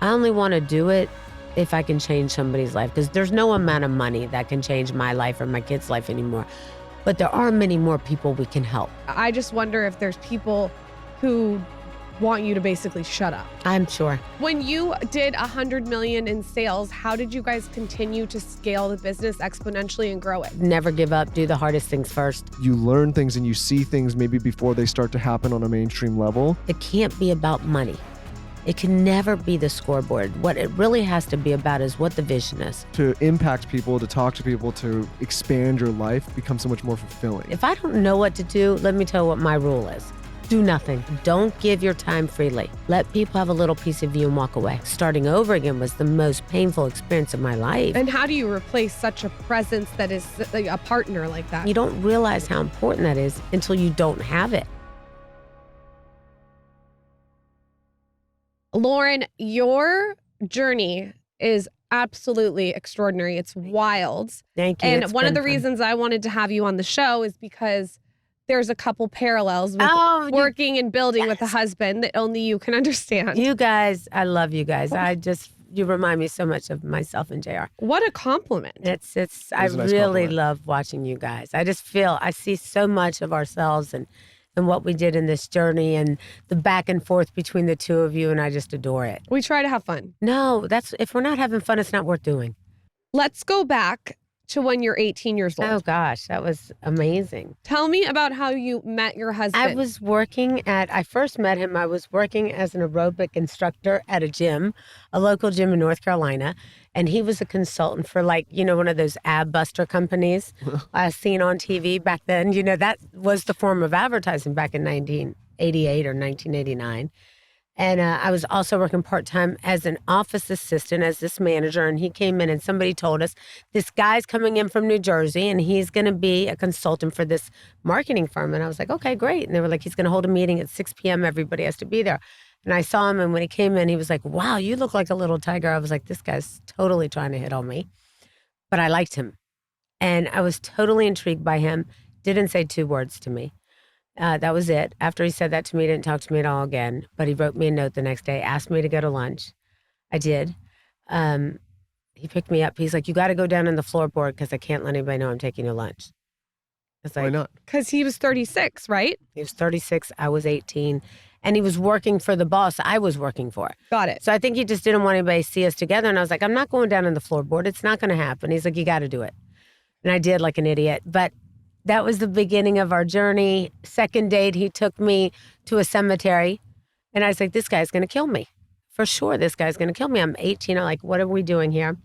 I only want to do it if I can change somebody's life, because there's no amount of money that can change my life or my kid's life anymore. But there are many more people we can help. I just wonder if there's people who want you to basically shut up. I'm sure. When you did 100 million in sales, how did you guys continue to scale the business exponentially and grow it? Never give up. Do the hardest things first. You learn things and you see things maybe before they start to happen on a mainstream level. It can't be about money. It can never be the scoreboard. What it really has to be about is what the vision is. To impact people, to talk to people, to expand your life becomes so much more fulfilling. If I don't know what to do, let me tell you what my rule is. Do nothing. Don't give your time freely. Let people have a little piece of you and walk away. Starting over again was the most painful experience of my life. And how do you replace such a presence that is like a partner like that? You don't realize how important that is until you don't have it. Loren, your journey is absolutely extraordinary. It's wild. Thank you. And one of the reasons I wanted to have you on the show is because there's a couple parallels with working and building with a husband that only you can understand. You guys, I love you guys. You remind me so much of myself and JR. What a compliment. I really love watching you guys. I just feel, I see so much of ourselves and what we did in this journey and the back and forth between the two of you, and I just adore it. We try to have fun. No, if we're not having fun, it's not worth doing. Let's go back to when you're 18 years old. Oh gosh, that was amazing. Tell me about how you met your husband. I first met him, I was working as an aerobic instructor at a local gym in North Carolina. And he was a consultant for one of those ab buster companies seen on TV back then. That was the form of advertising back in 1988 or 1989. And I was also working part-time as an office assistant, as this manager. And he came in and somebody told us, this guy's coming in from New Jersey and he's going to be a consultant for this marketing firm. And I was like, okay, great. And they were like, he's going to hold a meeting at 6 p.m. Everybody has to be there. And I saw him, and when he came in, he was like, wow, you look like a little tiger. I was like, this guy's totally trying to hit on me. But I liked him. And I was totally intrigued by him. Didn't say 2 words to me. That was it. After he said that to me, he didn't talk to me at all again. But he wrote me a note the next day, asked me to go to lunch. I did. He picked me up. He's like, you got to go down on the floorboard because I can't let anybody know I'm taking you lunch. Why not? Because he was 36, right? He was 36. I was 18. And he was working for the boss I was working for. Got it. So I think he just didn't want anybody to see us together. And I was like, I'm not going down on the floorboard. It's not going to happen. He's like, you got to do it. And I did, like an idiot. But that was the beginning of our journey. Second date, he took me to a cemetery. And I was like, this guy's going to kill me. For sure, this guy's going to kill me. I'm 18. I'm like, what are we doing here? And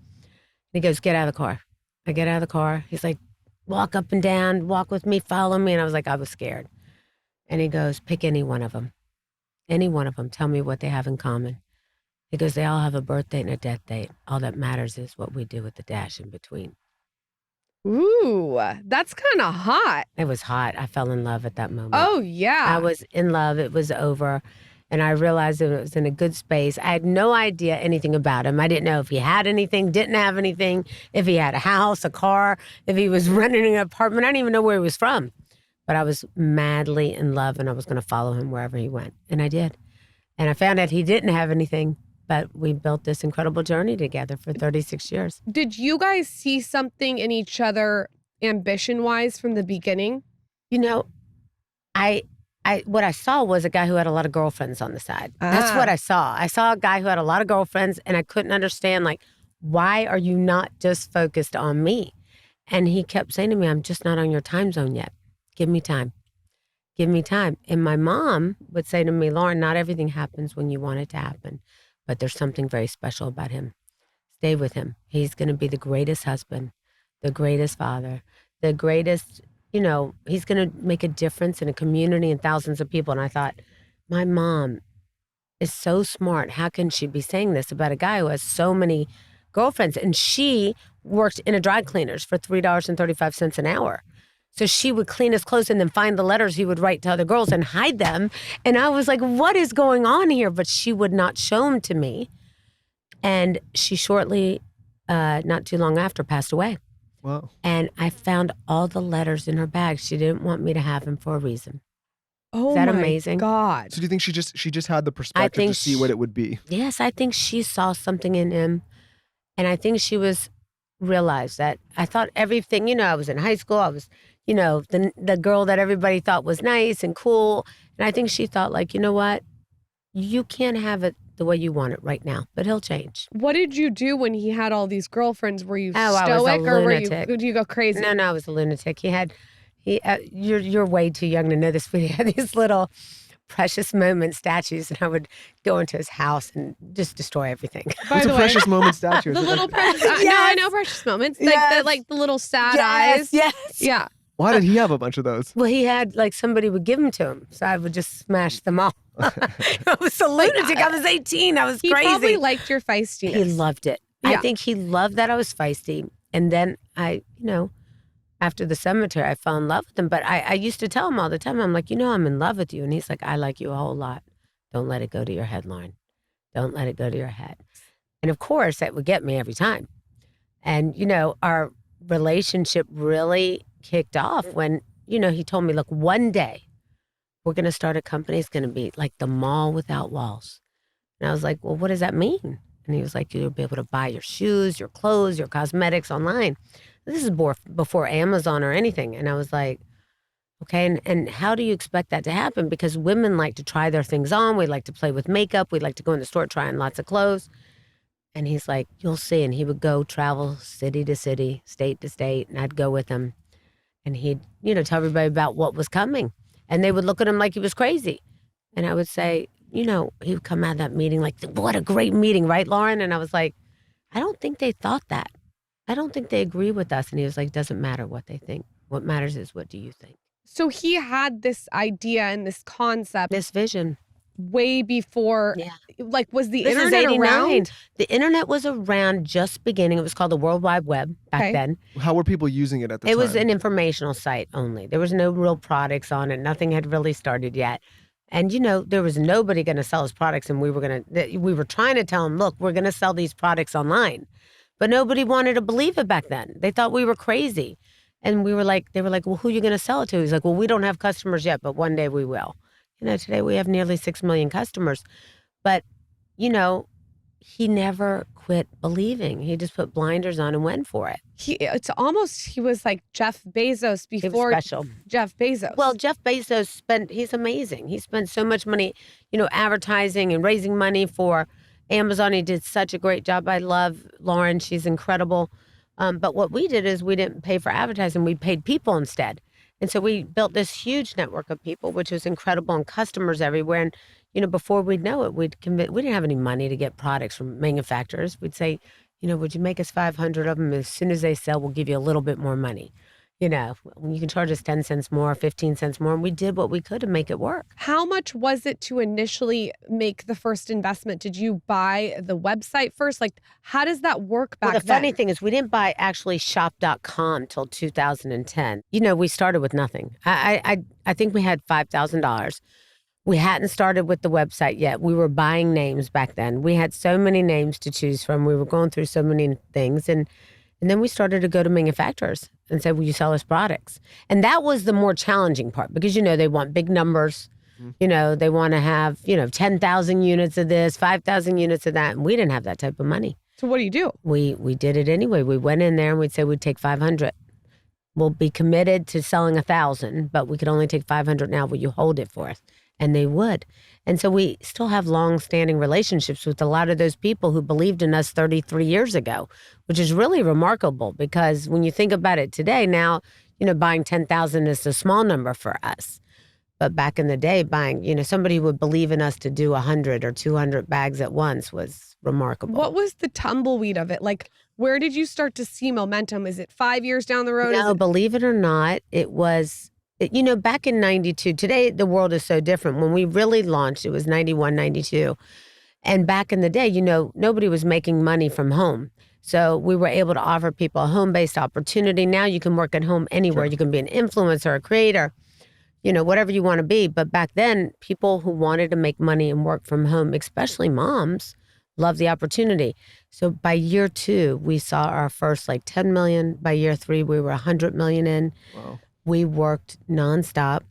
he goes, get out of the car. I get out of the car. He's like, walk up and down, walk with me, follow me. And I was like, I was scared. And he goes, pick any one of them. Any one of them, tell me what they have in common. He goes, they all have a birth date and a death date. All that matters is what we do with the dash in between. Ooh, that's kind of hot. It was hot. I fell in love at that moment. Oh, yeah. I was in love. It was over. And I realized that it was in a good space. I had no idea anything about him. I didn't know if he had anything, didn't have anything, if he had a house, a car, if he was renting an apartment. I didn't even know where he was from. But I was madly in love, and I was going to follow him wherever he went. And I did. And I found out he didn't have anything, but we built this incredible journey together for 36 years. Did you guys see something in each other ambition-wise from the beginning? What I saw was a guy who had a lot of girlfriends on the side. That's what I saw. I saw a guy who had a lot of girlfriends, and I couldn't understand, why are you not just focused on me? And he kept saying to me, I'm just not on your time zone yet. Give me time. Give me time. And my mom would say to me, Loren, not everything happens when you want it to happen, but there's something very special about him. Stay with him. He's going to be the greatest husband, the greatest father, the greatest, he's going to make a difference in a community and thousands of people. And I thought, my mom is so smart. How can she be saying this about a guy who has so many girlfriends? And she worked in a dry cleaners for $3.35 an hour. So she would clean his clothes and then find the letters he would write to other girls and hide them. And I was like, what is going on here? But she would not show them to me. And she shortly, not too long after, passed away. Wow. And I found all the letters in her bag. She didn't want me to have them for a reason. Oh, Is that my amazing? God. So do you think she just had the perspective to see what it would be? Yes, I think she saw something in him. And I think she realized that I thought everything, I was in high school. I was, the girl that everybody thought was nice and cool. And I think she thought like, you know what? You can't have it the way you want it right now, but he'll change. What did you do when he had all these girlfriends? Were you Oh, I was a stoic or lunatic. did you go crazy? No, I was a lunatic. You're way too young to know this, but he had these little precious moment statues, and I would go into his house and just destroy everything. By What's the a way, precious moment statue? the little precious. Yes. No, I know precious moments. Like the little sad eyes. Yes. Yeah. Why did he have a bunch of those? Well, he had like somebody would give them to him, so I would just smash them all. I was a lunatic. I was 18. I was He crazy. probably liked your feistiness. He loved it. Yeah. I think he loved that I was feisty. And then after the cemetery, I fell in love with him. But I used to tell him all the time, I'm like, I'm in love with you. And he's like, I like you a whole lot. Don't let it go to your head, Loren. Don't let it go to your head. And of course, that would get me every time. And, our relationship really kicked off when, he told me, look, one day we're going to start a company. It's going to be like the mall without walls. And I was like, well, what does that mean? And he was like, you'll be able to buy your shoes, your clothes, your cosmetics online. This is before Amazon or anything. And I was like, okay, and how do you expect that to happen? Because women like to try their things on. We like to play with makeup. We like to go in the store trying lots of clothes. And he's like, you'll see. And he would go travel city to city, state to state, and I'd go with him. And he'd, tell everybody about what was coming. And they would look at him like he was crazy. And I would say, he would come out of that meeting like, what a great meeting, right, Loren? And I was like, I don't think they thought that. I don't think they agree with us. And he was like, doesn't matter what they think. What matters is, what do you think? So he had this idea and this concept. This vision. Way before, like, was the This internet is 89. around? The internet was around just beginning. It was called the World Wide Web back then. How were people using it at the time? It was an informational site only. There was no real products on it. Nothing had really started yet. And, there was nobody going to sell his products. And we were trying to tell him, look, we're going to sell these products online. But nobody wanted to believe it back then. They thought we were crazy. And they were like, well, who are you going to sell it to? He's like, well, we don't have customers yet, but one day we will. Today we have nearly 6 million customers. But, he never quit believing. He just put blinders on and went for it. He was like Jeff Bezos before special. Jeff Bezos. Well, Jeff Bezos he's amazing. He spent so much money, advertising and raising money for Amazon. He did such a great job. I love Loren. She's incredible. But what we did is we didn't pay for advertising. We paid people instead. And so we built this huge network of people, which was incredible, and customers everywhere. And, before we'd know it, we didn't have any money to get products from manufacturers. We'd say, would you make us 500 of them? As soon as they sell, we'll give you a little bit more money. You can charge us 10 cents more, 15 cents more. And we did what we could to make it work. How much was it to initially make the first investment? Did you buy the website first? Like, how does that work back then? Well, the funny thing is we didn't buy actually shop.com till 2010. We started with nothing. I think we had $5,000. We hadn't started with the website yet. We were buying names back then. We had so many names to choose from. We were going through so many things. And then we started to go to manufacturers and say, will you sell us products? And that was the more challenging part because, they want big numbers. Mm-hmm. They want to have, 10,000 units of this, 5,000 units of that. And we didn't have that type of money. So what do you do? We did it anyway. We went in there and we'd say we'd take 500. We'll be committed to selling 1,000, but we could only take 500 now. Will you hold it for us? And they would. And so we still have long-standing relationships with a lot of those people who believed in us 33 years ago, which is really remarkable because when you think about it today, now, buying 10,000 is a small number for us. But back in the day, buying, somebody would believe in us to do 100 or 200 bags at once was remarkable. What was the tumbleweed of it? Like, where did you start to see momentum? Is it 5 years down the road? No, believe it or not, it was... back in 92, today the world is so different. When we really launched, it was 91, 92. And back in the day, nobody was making money from home. So we were able to offer people a home-based opportunity. Now you can work at home anywhere. Sure. You can be an influencer, a creator, whatever you want to be. But back then, people who wanted to make money and work from home, especially moms, loved the opportunity. So by year 2, we saw our first 10 million. By year 3, we were 100 million in. Wow. We worked nonstop.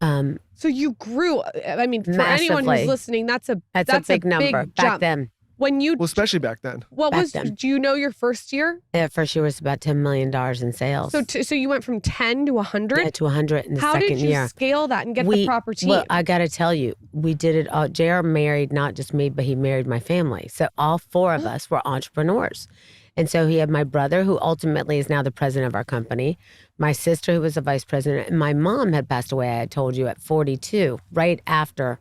So you grew. I mean, for anyone Massively. who's listening, that's a big number big back jump. then. When you, Well, especially back then. what back was? then. Do you know your first year? Yeah, first year was about $10 million in sales. So you went from 10 to 100. Yeah, to 100 in the How second did you year. scale that and get the proper team? Well, I got to tell you, we did it all. JR married not just me, but he married my family. So all four of us were entrepreneurs. And so he had my brother, who ultimately is now the president of our company, my sister, who was the vice president, and my mom had passed away, I had told you, at 42, right after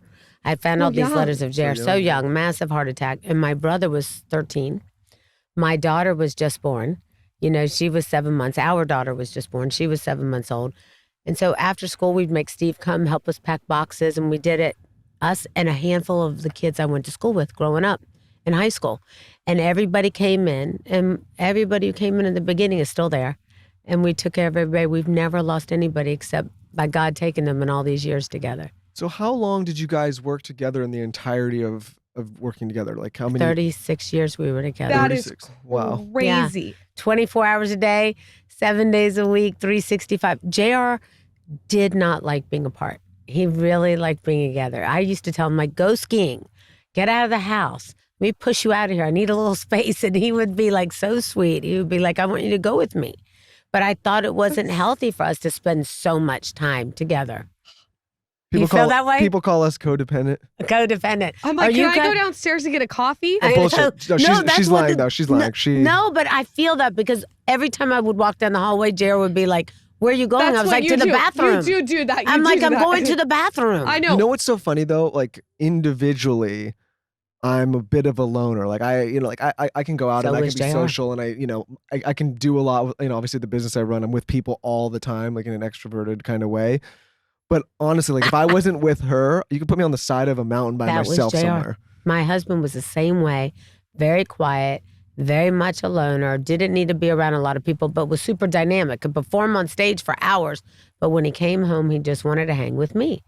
I found all these letters of JR. So young, massive heart attack. And my brother was 13. My daughter was just born. You know, she was 7 months. Our daughter was just born. She was 7 months old. And so after school, we'd make Steve come help us pack boxes. And we did it, us and a handful of the kids I went to school with growing up in high school. And everybody came in. And everybody who came in the beginning is still there. And we took care of everybody. We've never lost anybody except by God taking them in all these years together. So how long did you guys work together in the entirety of working together? Like how many? 36 years we were together. That is wow. crazy. Yeah. 24 hours a day, 7 days a week, 365. JR did not like being apart. He really liked being together. I used to tell him, like, go skiing, get out of the house. Let me push you out of here. I need a little space. And he would be like so sweet. He would be like, I want you to go with me. But I thought it wasn't healthy for us to spend so much time together. You feel that way? People call us codependent. Codependent. I'm like, can I go downstairs and get a coffee? Oh, bullshit. No, she's lying though. She's lying. No, but I feel that because every time I would walk down the hallway, JR would be like, where are you going? I was like, to the bathroom. You do that. I'm like, I'm going to the bathroom. I know. You know what's so funny though? Like individually, I'm a bit of a loner. Like I can go out and I can be social and I can do a lot with, obviously the business I run, I'm with people all the time, like in an extroverted kind of way. But honestly, like if I wasn't with her, you could put me on the side of a mountain by myself somewhere. My husband was the same way, very quiet, very much a loner, didn't need to be around a lot of people, but was super dynamic, could perform on stage for hours. But when he came home, he just wanted to hang with me.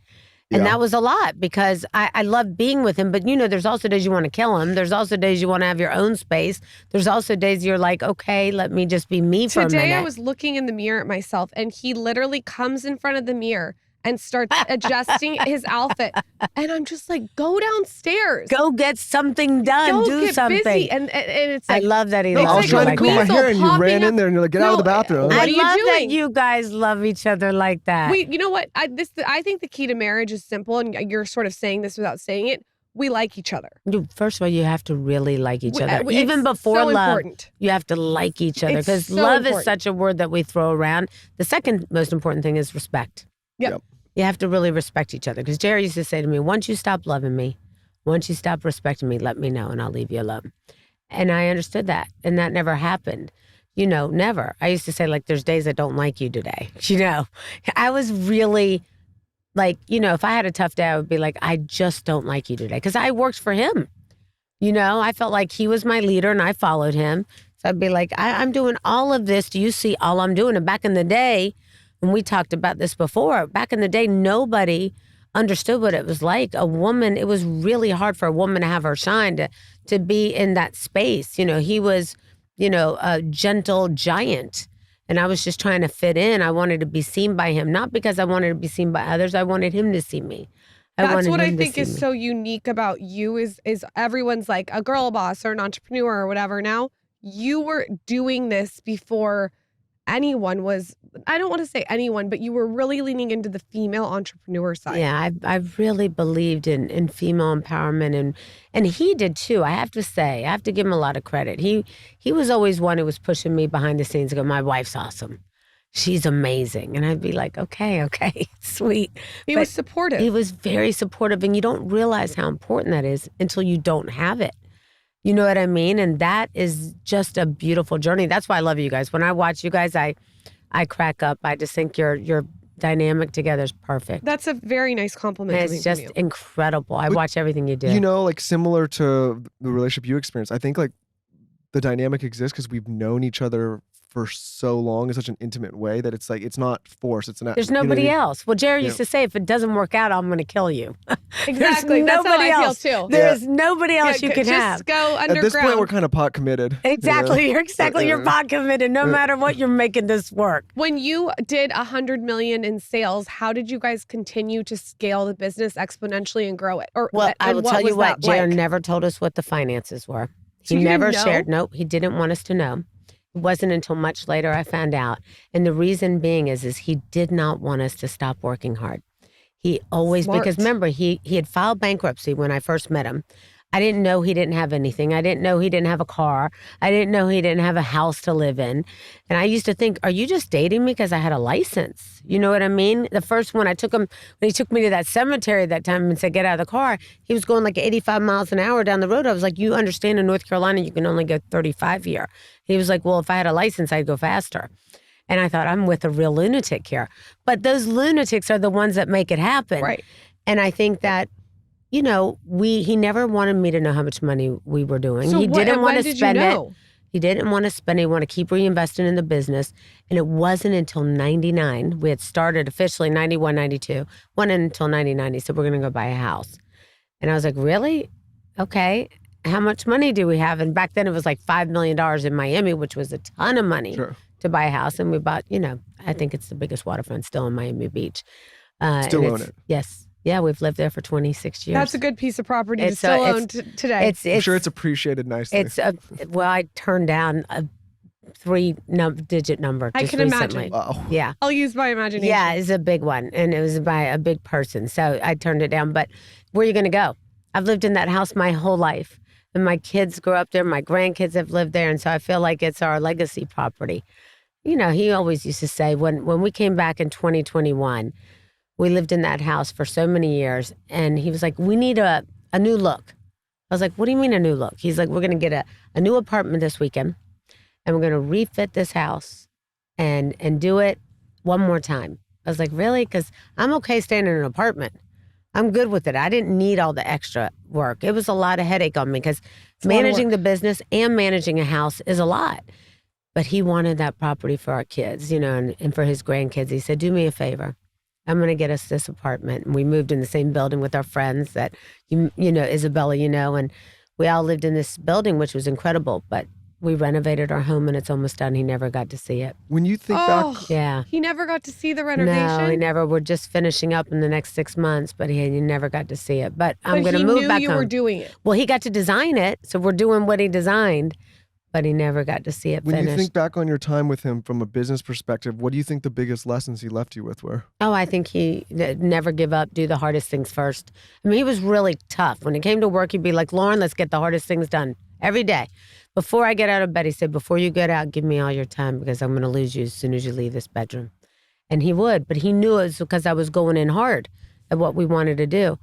And that was a lot because I love being with him. But, there's also days you want to kill him. There's also days you want to have your own space. There's also days you're like, okay, let me just be me for a minute. Today I was looking in the mirror at myself and he literally comes in front of the mirror and starts adjusting his outfit. And I'm just like, go downstairs. Go get something done. Do something. Busy. And it's like, I love that he I loves was trying to like comb my that. hair and you ran in there and you're like, get out of the bathroom. I What are you love that doing? you guys love each other like that. You know what? I think the key to marriage is simple, and you're sort of saying this without saying it. We like each other. First of all, you have to really like each other. It's Even before so love, important. you have to like each other It's because so love important. is such a word that we throw around. The second most important thing is respect. Yep. You have to really respect each other because Jerry used to say to me, once you stop loving me, once you stop respecting me, let me know and I'll leave you alone. And I understood that. And that never happened. Never. I used to say, like, there's days I don't like you today. I was really like, if I had a tough day, I would be like, I just don't like you today. Because I worked for him. I felt like he was my leader and I followed him. So I'd be like, I'm doing all of this. Do you see all I'm doing? And back in the day, and we talked about this before, back in the day, nobody understood what it was like. A woman, it was really hard for a woman to have her shine, to be in that space. He was, a gentle giant. And I was just trying to fit in. I wanted to be seen by him, not because I wanted to be seen by others. I wanted him to see me. That's what I think is so unique about you is everyone's like a girl boss or an entrepreneur or whatever. Now, you were doing this before anyone was, I don't want to say anyone, but you were really leaning into the female entrepreneur side. Yeah, I've really believed in female empowerment and he did too. I have to say, I have to give him a lot of credit. He was always one who was pushing me behind the scenes and go, my wife's awesome. She's amazing. And I'd be like, okay, sweet. He was supportive. He was very supportive. And you don't realize how important that is until you don't have it. You know what I mean? And that is just a beautiful journey. That's why I love you guys. When I watch you guys, I crack up. I just think your dynamic together is perfect. That's a very nice compliment. And it's just incredible. I watch everything you do. Like similar to the relationship you experienced, I think like the dynamic exists because we've known each other for so long in such an intimate way that it's like, it's not forced. It's not. There's nobody else. Well, Jerry Yeah. used to say, if it doesn't work out, I'm going to kill you. Exactly. That's how I feel too. There is nobody else you can just have. Just go underground. At this point, we're kind of pot committed. Exactly. You're pot committed. No matter what, you're making this work. When you did $100 million in sales, how did you guys continue to scale the business exponentially and grow it? Well, I will tell you what, Jerry never told us what the finances were. He never shared. Nope. He didn't want us to know. It wasn't until much later I found out. And the reason being is he did not want us to stop working hard. He always, because remember, he had filed bankruptcy when I first met him. I didn't know he didn't have anything. I didn't know he didn't have a car. I didn't know he didn't have a house to live in. And I used to think, are you just dating me because I had a license? You know what I mean? The first one I took him, when he took me to that cemetery that time and said, get out of the car, he was going like 85 miles an hour down the road. I was like, you understand in North Carolina, you can only go 35 here. He was like, well, if I had a license, I'd go faster. And I thought, I'm with a real lunatic here. But those lunatics are the ones that make it happen. Right. And I think that, you know, he never wanted me to know how much money we were doing. So he didn't want to spend you know? it. He didn't want to spend it. He wanted to keep reinvesting in the business. And it wasn't until 99. We had started officially 91, 92. Wasn't until 99. He said, we're going to go buy a house. And I was like, really? Okay. How much money do we have? And back then it was like $5 million in Miami, which was a ton of money to buy a house. And we bought, you know, I think it's the biggest waterfront still in Miami Beach. Still own it. Yes. Yeah, we've lived there for 26 years. That's a good piece of property to still own today. I'm sure it's appreciated nicely. Well, I turned down a 3-digit number just I can recently. imagine. Wow. Yeah. I'll use my imagination. Yeah, it's a big one. And it was by a big person. So I turned it down. But where are you going to go? I've lived in that house my whole life. And my kids grew up there. My grandkids have lived there. And so I feel like it's our legacy property. You know, he always used to say when we came back in 2021, we lived in that house for so many years. And he was like, we need a new look. I was like, what do you mean a new look? He's like, we're going to get a new apartment this weekend. And we're going to refit this house and do it one more time. I was like, really? Because I'm okay staying in an apartment. I'm good with it. I didn't need all the extra work. It was a lot of headache on me because managing the business and managing a house is a lot. But he wanted that property for our kids, you know, and for his grandkids. He said, do me a favor. I'm going to get us this apartment. And we moved in the same building with our friends that, you know, Isabella, you know, and we all lived in this building, which was incredible. But we renovated our home and it's almost done. He never got to see it. When you think back. Yeah. He never got to see the renovation? No, he never. We're just finishing up in the next 6 months, but he never got to see it. But I'm going to move back home. He knew you were doing it. Well, he got to design it. So we're doing what he designed. But he never got to see it finished. When you think back on your time with him from a business perspective, what do you think the biggest lessons he left you with were? Oh, I think he never give up, do the hardest things first. I mean, he was really tough. When he came to work, he'd be like, Loren, let's get the hardest things done every day. Before I get out of bed, he said, before you get out, give me all your time because I'm going to lose you as soon as you leave this bedroom. And he would, but he knew it was because I was going in hard at what we wanted to do.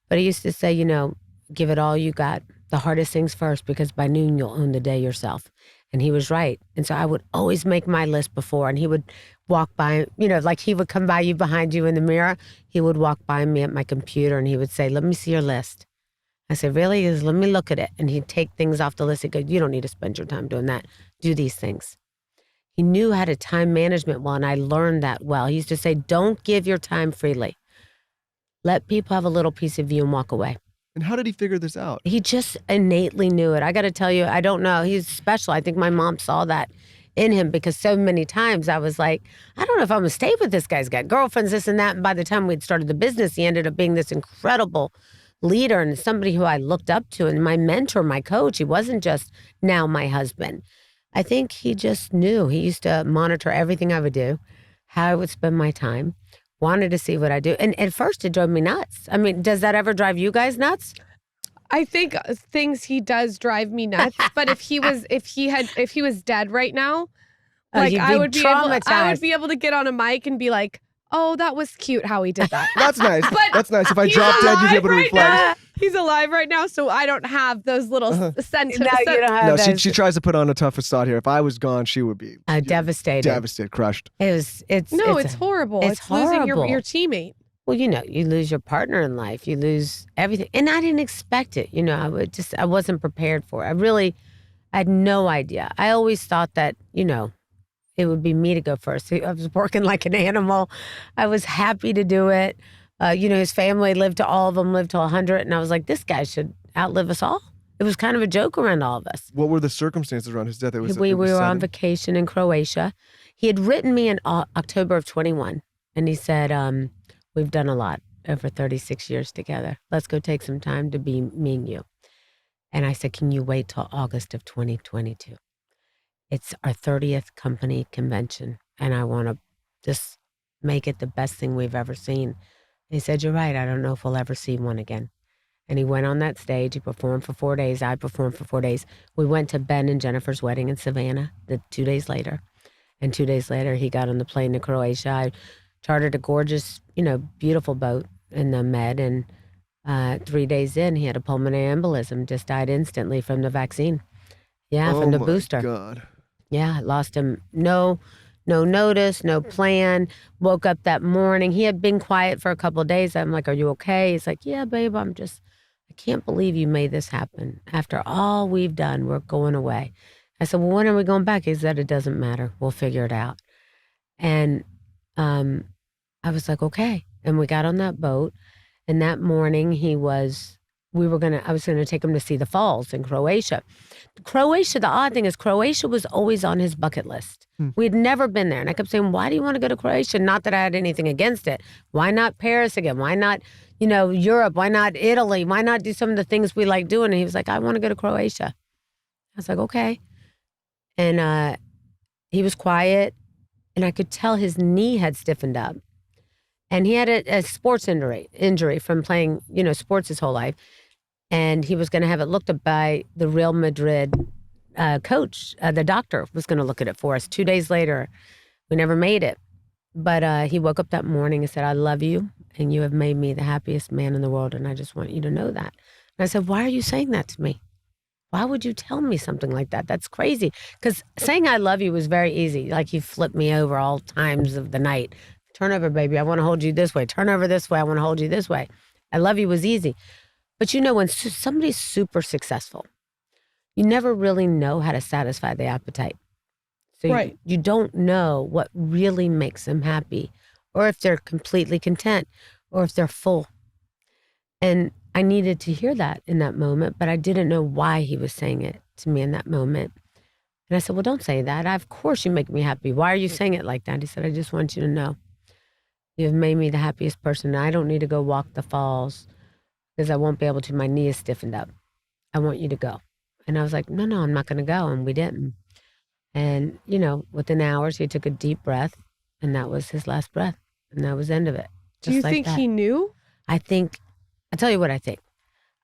But he used to say, you know, give it all you got. The hardest things first because by noon you'll own the day yourself. And he was right. And so I would always make my list before and he would walk by, you know, like he would come by you behind you in the mirror. He would walk by me at my computer and he would say, let me see your list. I said, really? He goes, let me look at it. And he'd take things off the list. He'd go, you don't need to spend your time doing that. Do these things. He knew how to time management well, and I learned that well. He used to say, don't give your time freely. Let people have a little piece of you and walk away. And how did he figure this out? He just innately knew it. I got to tell you, I don't know. He's special. I think my mom saw that in him because so many times I was like, I don't know if I'm going to stay with this guy. He's got girlfriends, this and that. And by the time we'd started the business, he ended up being this incredible leader and somebody who I looked up to and my mentor, my coach. He wasn't just now my husband. I think he just knew. He used to monitor everything I would do, how I would spend my time. Wanted to see what I do. And at first it drove me nuts. I mean, does that ever drive you guys nuts? I think things he does drive me nuts. But if he was dead right now, like I would be able to get on a mic and be like, oh, that was cute how he did that. That's nice. But that's nice. If I drop dead, you'd be able to reflect. He's alive right now, so I don't have those little sentiments. No, you don't have those. She tries to put on a tough facade here. If I was gone, she would be devastated. Devastated, crushed. It's horrible. It's losing your teammate. Well, you know, you lose your partner in life. You lose everything. And I didn't expect it. You know, I wasn't prepared for it. I had no idea. I always thought that, it would be me to go first. I was working like an animal. I was happy to do it. His family all of them lived to 100. And I was like, this guy should outlive us all. It was kind of a joke around all of us. What were the circumstances around his death? We were on vacation in Croatia. He had written me in October of 21. And he said, we've done a lot over 36 years together. Let's go take some time to be me and you. And I said, can you wait till August of 2022? It's our 30th company convention. And I want to just make it the best thing we've ever seen. And he said, you're right. I don't know if we'll ever see one again. And he went on that stage. He performed for 4 days. I performed for 4 days. We went to Ben and Jennifer's wedding in Savannah 2 days later. And 2 days later, he got on the plane to Croatia. I chartered a gorgeous, beautiful boat in the Med. And 3 days in, he had a pulmonary embolism, just died instantly from the vaccine. Yeah, from the booster. Oh, my God. Yeah, lost him. No notice, no plan. Woke up that morning. He had been quiet for a couple of days. I'm like, are you okay? He's like, yeah, babe, I can't believe you made this happen. After all we've done, we're going away. I said, well, when are we going back? He said, it doesn't matter. We'll figure it out. And I was like, okay. And we got on that boat. And that morning I was going to take him to see the falls in Croatia. The odd thing is Croatia was always on his bucket list. We had never been there. And I kept saying, why do you want to go to Croatia? Not that I had anything against it. Why not Paris again? Why not, Europe? Why not Italy? Why not do some of the things we like doing? And he was like, I want to go to Croatia. I was like, okay. And he was quiet. And I could tell his knee had stiffened up. And he had a sports injury from playing, sports his whole life. And he was going to have it looked at by the Real Madrid coach. The doctor was going to look at it for us. 2 days later, we never made it. But he woke up that morning and said, I love you, and you have made me the happiest man in the world, and I just want you to know that. And I said, why are you saying that to me? Why would you tell me something like that? That's crazy. Because saying I love you was very easy. Like he flipped me over all times of the night. Turn over, baby. I want to hold you this way. Turn over this way. I want to hold you this way. I love you was easy. But when somebody's super successful, you never really know how to satisfy the appetite. So right. you don't know what really makes them happy, or if they're completely content, or if they're full. And I needed to hear that in that moment, but I didn't know why he was saying it to me in that moment. And I said, well, don't say that. Of course you make me happy. Why are you saying it like that? He said, I just want you to know you've made me the happiest person. I don't need to go walk the falls because I won't be able to. My knee is stiffened up. I want you to go. And I was like, no, I'm not going to go. And we didn't. And, within hours, he took a deep breath, and that was his last breath. And that was the end of it. Do you think he knew? I'll tell you what I think.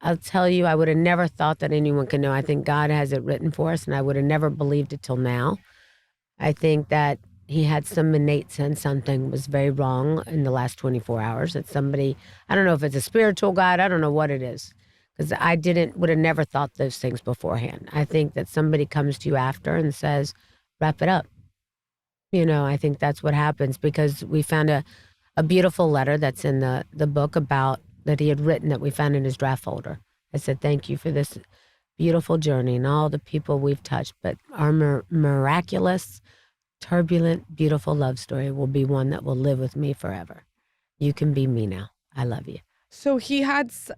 I'll tell you, I would have never thought that anyone could know. I think God has it written for us, and I would have never believed it till now. I think that he had some innate sense something was very wrong in the last 24 hours. That somebody, I don't know if it's a spiritual guide, I don't know what it is. Because I would have never thought those things beforehand. I think that somebody comes to you after and says, wrap it up. I think that's what happens, because we found a beautiful letter that's in the book about that he had written that we found in his draft folder. I said, thank you for this beautiful journey and all the people we've touched, but our miraculous, turbulent, beautiful love story will be one that will live with me forever. You can be me now. I love you. So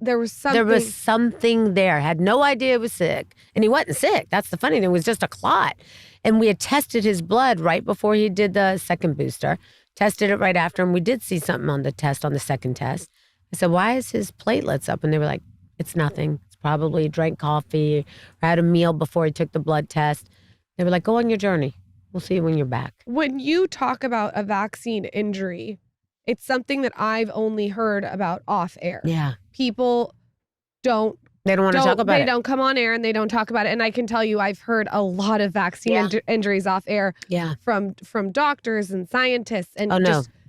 there was something. There was something there. Had no idea it was sick. And he wasn't sick. That's the funny thing. It was just a clot. And we had tested his blood right before he did the second booster. Tested it right after. And we did see something on the second test. I said, why is his platelets up? And they were like, it's nothing. It's probably drank coffee or had a meal before he took the blood test. They were like, go on your journey. We'll see you when you're back. When you talk about a vaccine injury, it's something that I've only heard about off air. Yeah. People They don't want to talk about it. They don't come on air and they don't talk about it. And I can tell you, I've heard a lot of vaccine injuries off air. Yeah. From doctors and scientists. And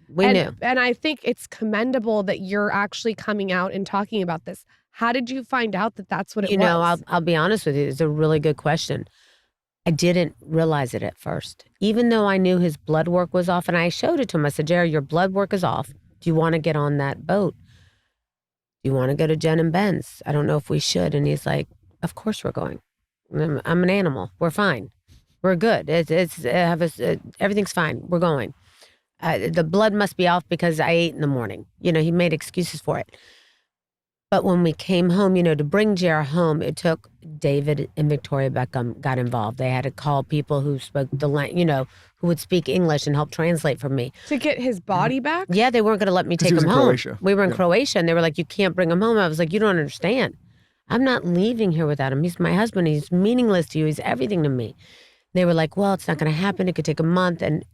we knew. And I think it's commendable that you're actually coming out and talking about this. How did you find out that that's what it was? I'll be honest with you. It's a really good question. I didn't realize it at first. Even though I knew his blood work was off, and I showed it to him. I said, Jerry, your blood work is off. Do you want to get on that boat? Do you want to go to Jen and Ben's? I don't know if we should. And he's like, of course we're going. I'm an animal. We're fine. We're good. Everything's fine. We're going. The blood must be off because I ate in the morning. He made excuses for it. But when we came home, to bring JR home, it took David and Victoria Beckham got involved. They had to call people who spoke the language, who would speak English and help translate for me. To get his body back? Yeah, they weren't going to let me take him home. Croatia. We were in Croatia, and they were like, you can't bring him home. I was like, you don't understand. I'm not leaving here without him. He's my husband. He's meaningless to you. He's everything to me. They were like, well, it's not going to happen. It could take a month. And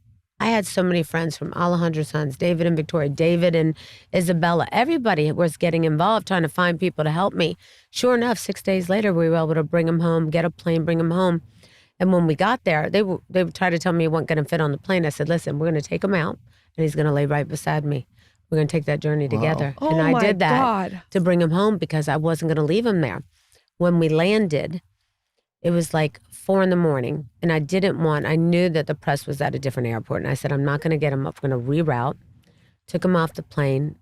I had so many friends from Alejandro's sons, David and Victoria, David and Isabella. Everybody was getting involved, trying to find people to help me. Sure enough, 6 days later, we were able to bring him home, get a plane, bring him home. And when we got there, they would try to tell me he wasn't going to fit on the plane. I said, listen, we're going to take him out, and he's going to lay right beside me. We're going to take that journey together. Oh, and I did that God. to bring him home because I wasn't going to leave him there. When we landed, it was like 4 a.m, and I knew that the press was at a different airport, and I said, I'm not going to get him up. We're going to reroute. Took him off the plane.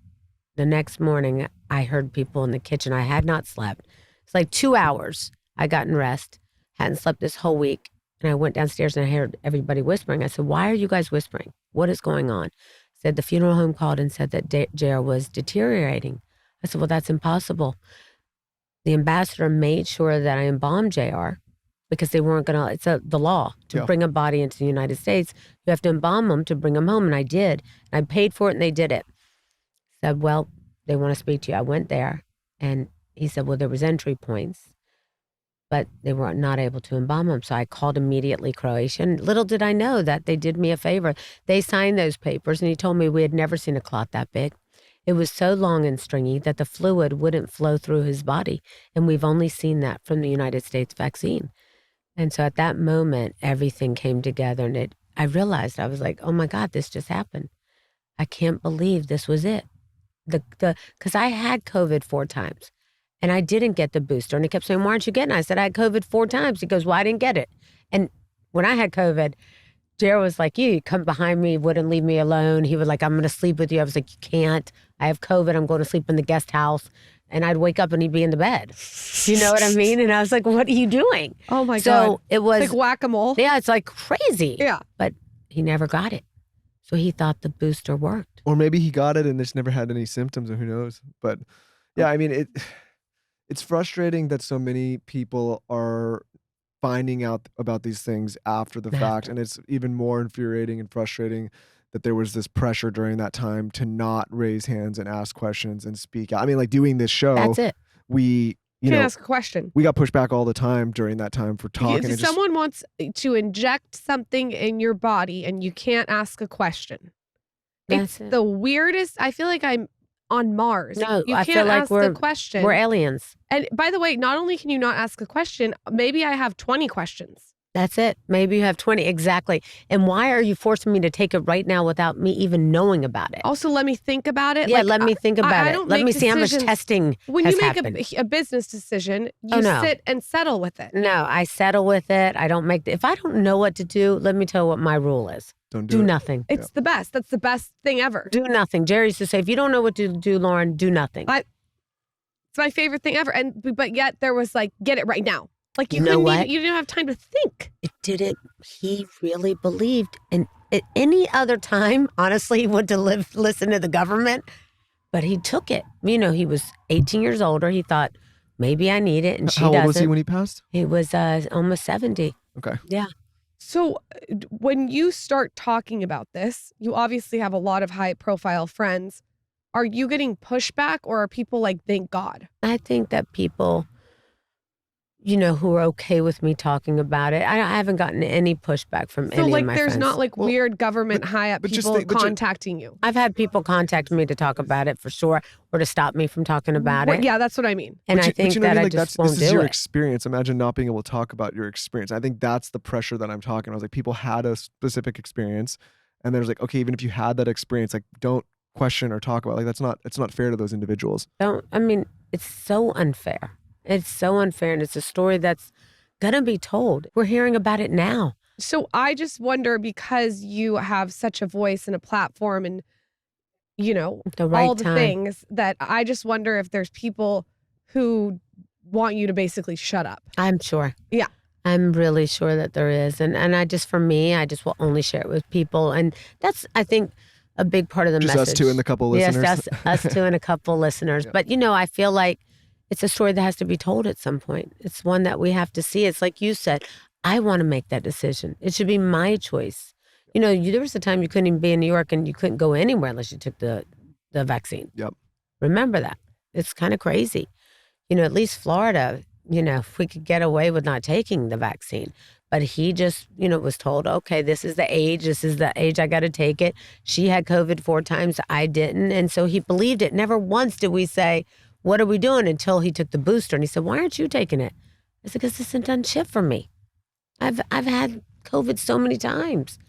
The next morning, I heard people in the kitchen. I had not slept. It's like 2 hours. I got in rest. Hadn't slept this whole week. And I went downstairs and I heard everybody whispering. I said, why are you guys whispering? What is going on? Said the funeral home called and said that JR was deteriorating. I said, well, that's impossible. The ambassador made sure that I embalmed JR because they weren't going to, it's the law to bring a body into the United States. You have to embalm him to bring him home. And I did. And I paid for it and they did it. Said, well, they want to speak to you. I went there and he said, well, there was entry points, but they were not able to embalm him. So I called immediately Croatian. Little did I know that they did me a favor. They signed those papers and he told me we had never seen a clot that big. It was so long and stringy that the fluid wouldn't flow through his body. And we've only seen that from the United States vaccine. And so at that moment, everything came together and I realized, I was like, oh my God, this just happened. I can't believe this was it. Because I had COVID 4 times and I didn't get the booster. And he kept saying, why aren't you getting it? I said, I had COVID 4 times. He goes, well, I didn't get it. And when I had COVID, Jared was like, you come behind me, wouldn't leave me alone. He was like, I'm going to sleep with you. I was like, you can't. I have COVID. I'm going to sleep in the guest house. And I'd wake up and he'd be in the bed. You know what I mean? And I was like, what are you doing? Oh my God. So it was it's like whack-a-mole. Yeah, it's like crazy. Yeah. But he never got it. So he thought the booster worked. Or maybe he got it and just never had any symptoms, or who knows. But yeah, I mean, it's frustrating that so many people are finding out about these things after the fact. And it's even more infuriating and frustrating that there was this pressure during that time to not raise hands and ask questions and speak out. I mean, like doing this show, That's it. We You can't ask a question. We got pushed back all the time during that time for talking. If someone wants to inject something in your body and you can't ask a question. It's the weirdest. I feel like I'm on Mars. No, you I can't feel like ask the question. We're aliens. And by the way, not only can you not ask a question, maybe I have 20 questions. That's it. Maybe you have 20. Exactly. And why are you forcing me to take it right now without me even knowing about it? Also, let me think about it. Yeah, like, let me think about it. Let me see how much testing when has you make happened. a business decision, you sit and settle with it. No, I settle with it. I don't make if I don't know what to do, let me tell you what my rule is. Don't do nothing. It's the best. That's the best thing ever. Do nothing. Jerry used to say, if you don't know what to do, Loren, do nothing. It's my favorite thing ever. But yet there was like, get it right now. Like you didn't have time to think. It didn't. He really believed. And at any other time, honestly, he would listen to the government. But he took it. You know, he was 18 years older. He thought, maybe I need it. And she doesn't. How old was he when he passed? He was almost 70. Okay. Yeah. So when you start talking about this, you obviously have a lot of high profile friends. Are you getting pushback or are people like, thank God? I think that people, who are okay with me talking about it. I haven't gotten any pushback from any of my friends. So there's not like weird government high up people contacting you. I've had people contact me to talk about it for sure, or to stop me from talking about it. Yeah, that's what I mean. And I think that I just won't do it. This is your experience. Imagine not being able to talk about your experience. I think that's the pressure that I'm talking about. I was like, people had a specific experience, and there's like, okay, even if you had that experience, like don't question or talk about it. Like it's not fair to those individuals. It's so unfair. It's so unfair, and it's a story that's going to be told. We're hearing about it now. So I just wonder, because you have such a voice and a platform and, all the things, that I just wonder if there's people who want you to basically shut up. I'm sure. Yeah. I'm really sure that there is. And I just, for me, I just will only share it with people. And that's, I think, a big part of the just message. Us two and a couple listeners. Yes, us two and a couple listeners. But, I feel like it's a story that has to be told at some point. It's one that we have to see. It's like you said, I want to make that decision. It should be my choice. There was a time you couldn't even be in New York and you couldn't go anywhere unless you took the vaccine. Yep. Remember that. It's kind of crazy. At least Florida, if we could get away with not taking the vaccine. But he just, was told, okay, this is the age I got to take it. She had COVID 4 times. I didn't. And so he believed it. Never once did we say, what are we doing, until he took the booster. And he said, why aren't you taking it? I said, because this hasn't done shit for me. I've had COVID so many times,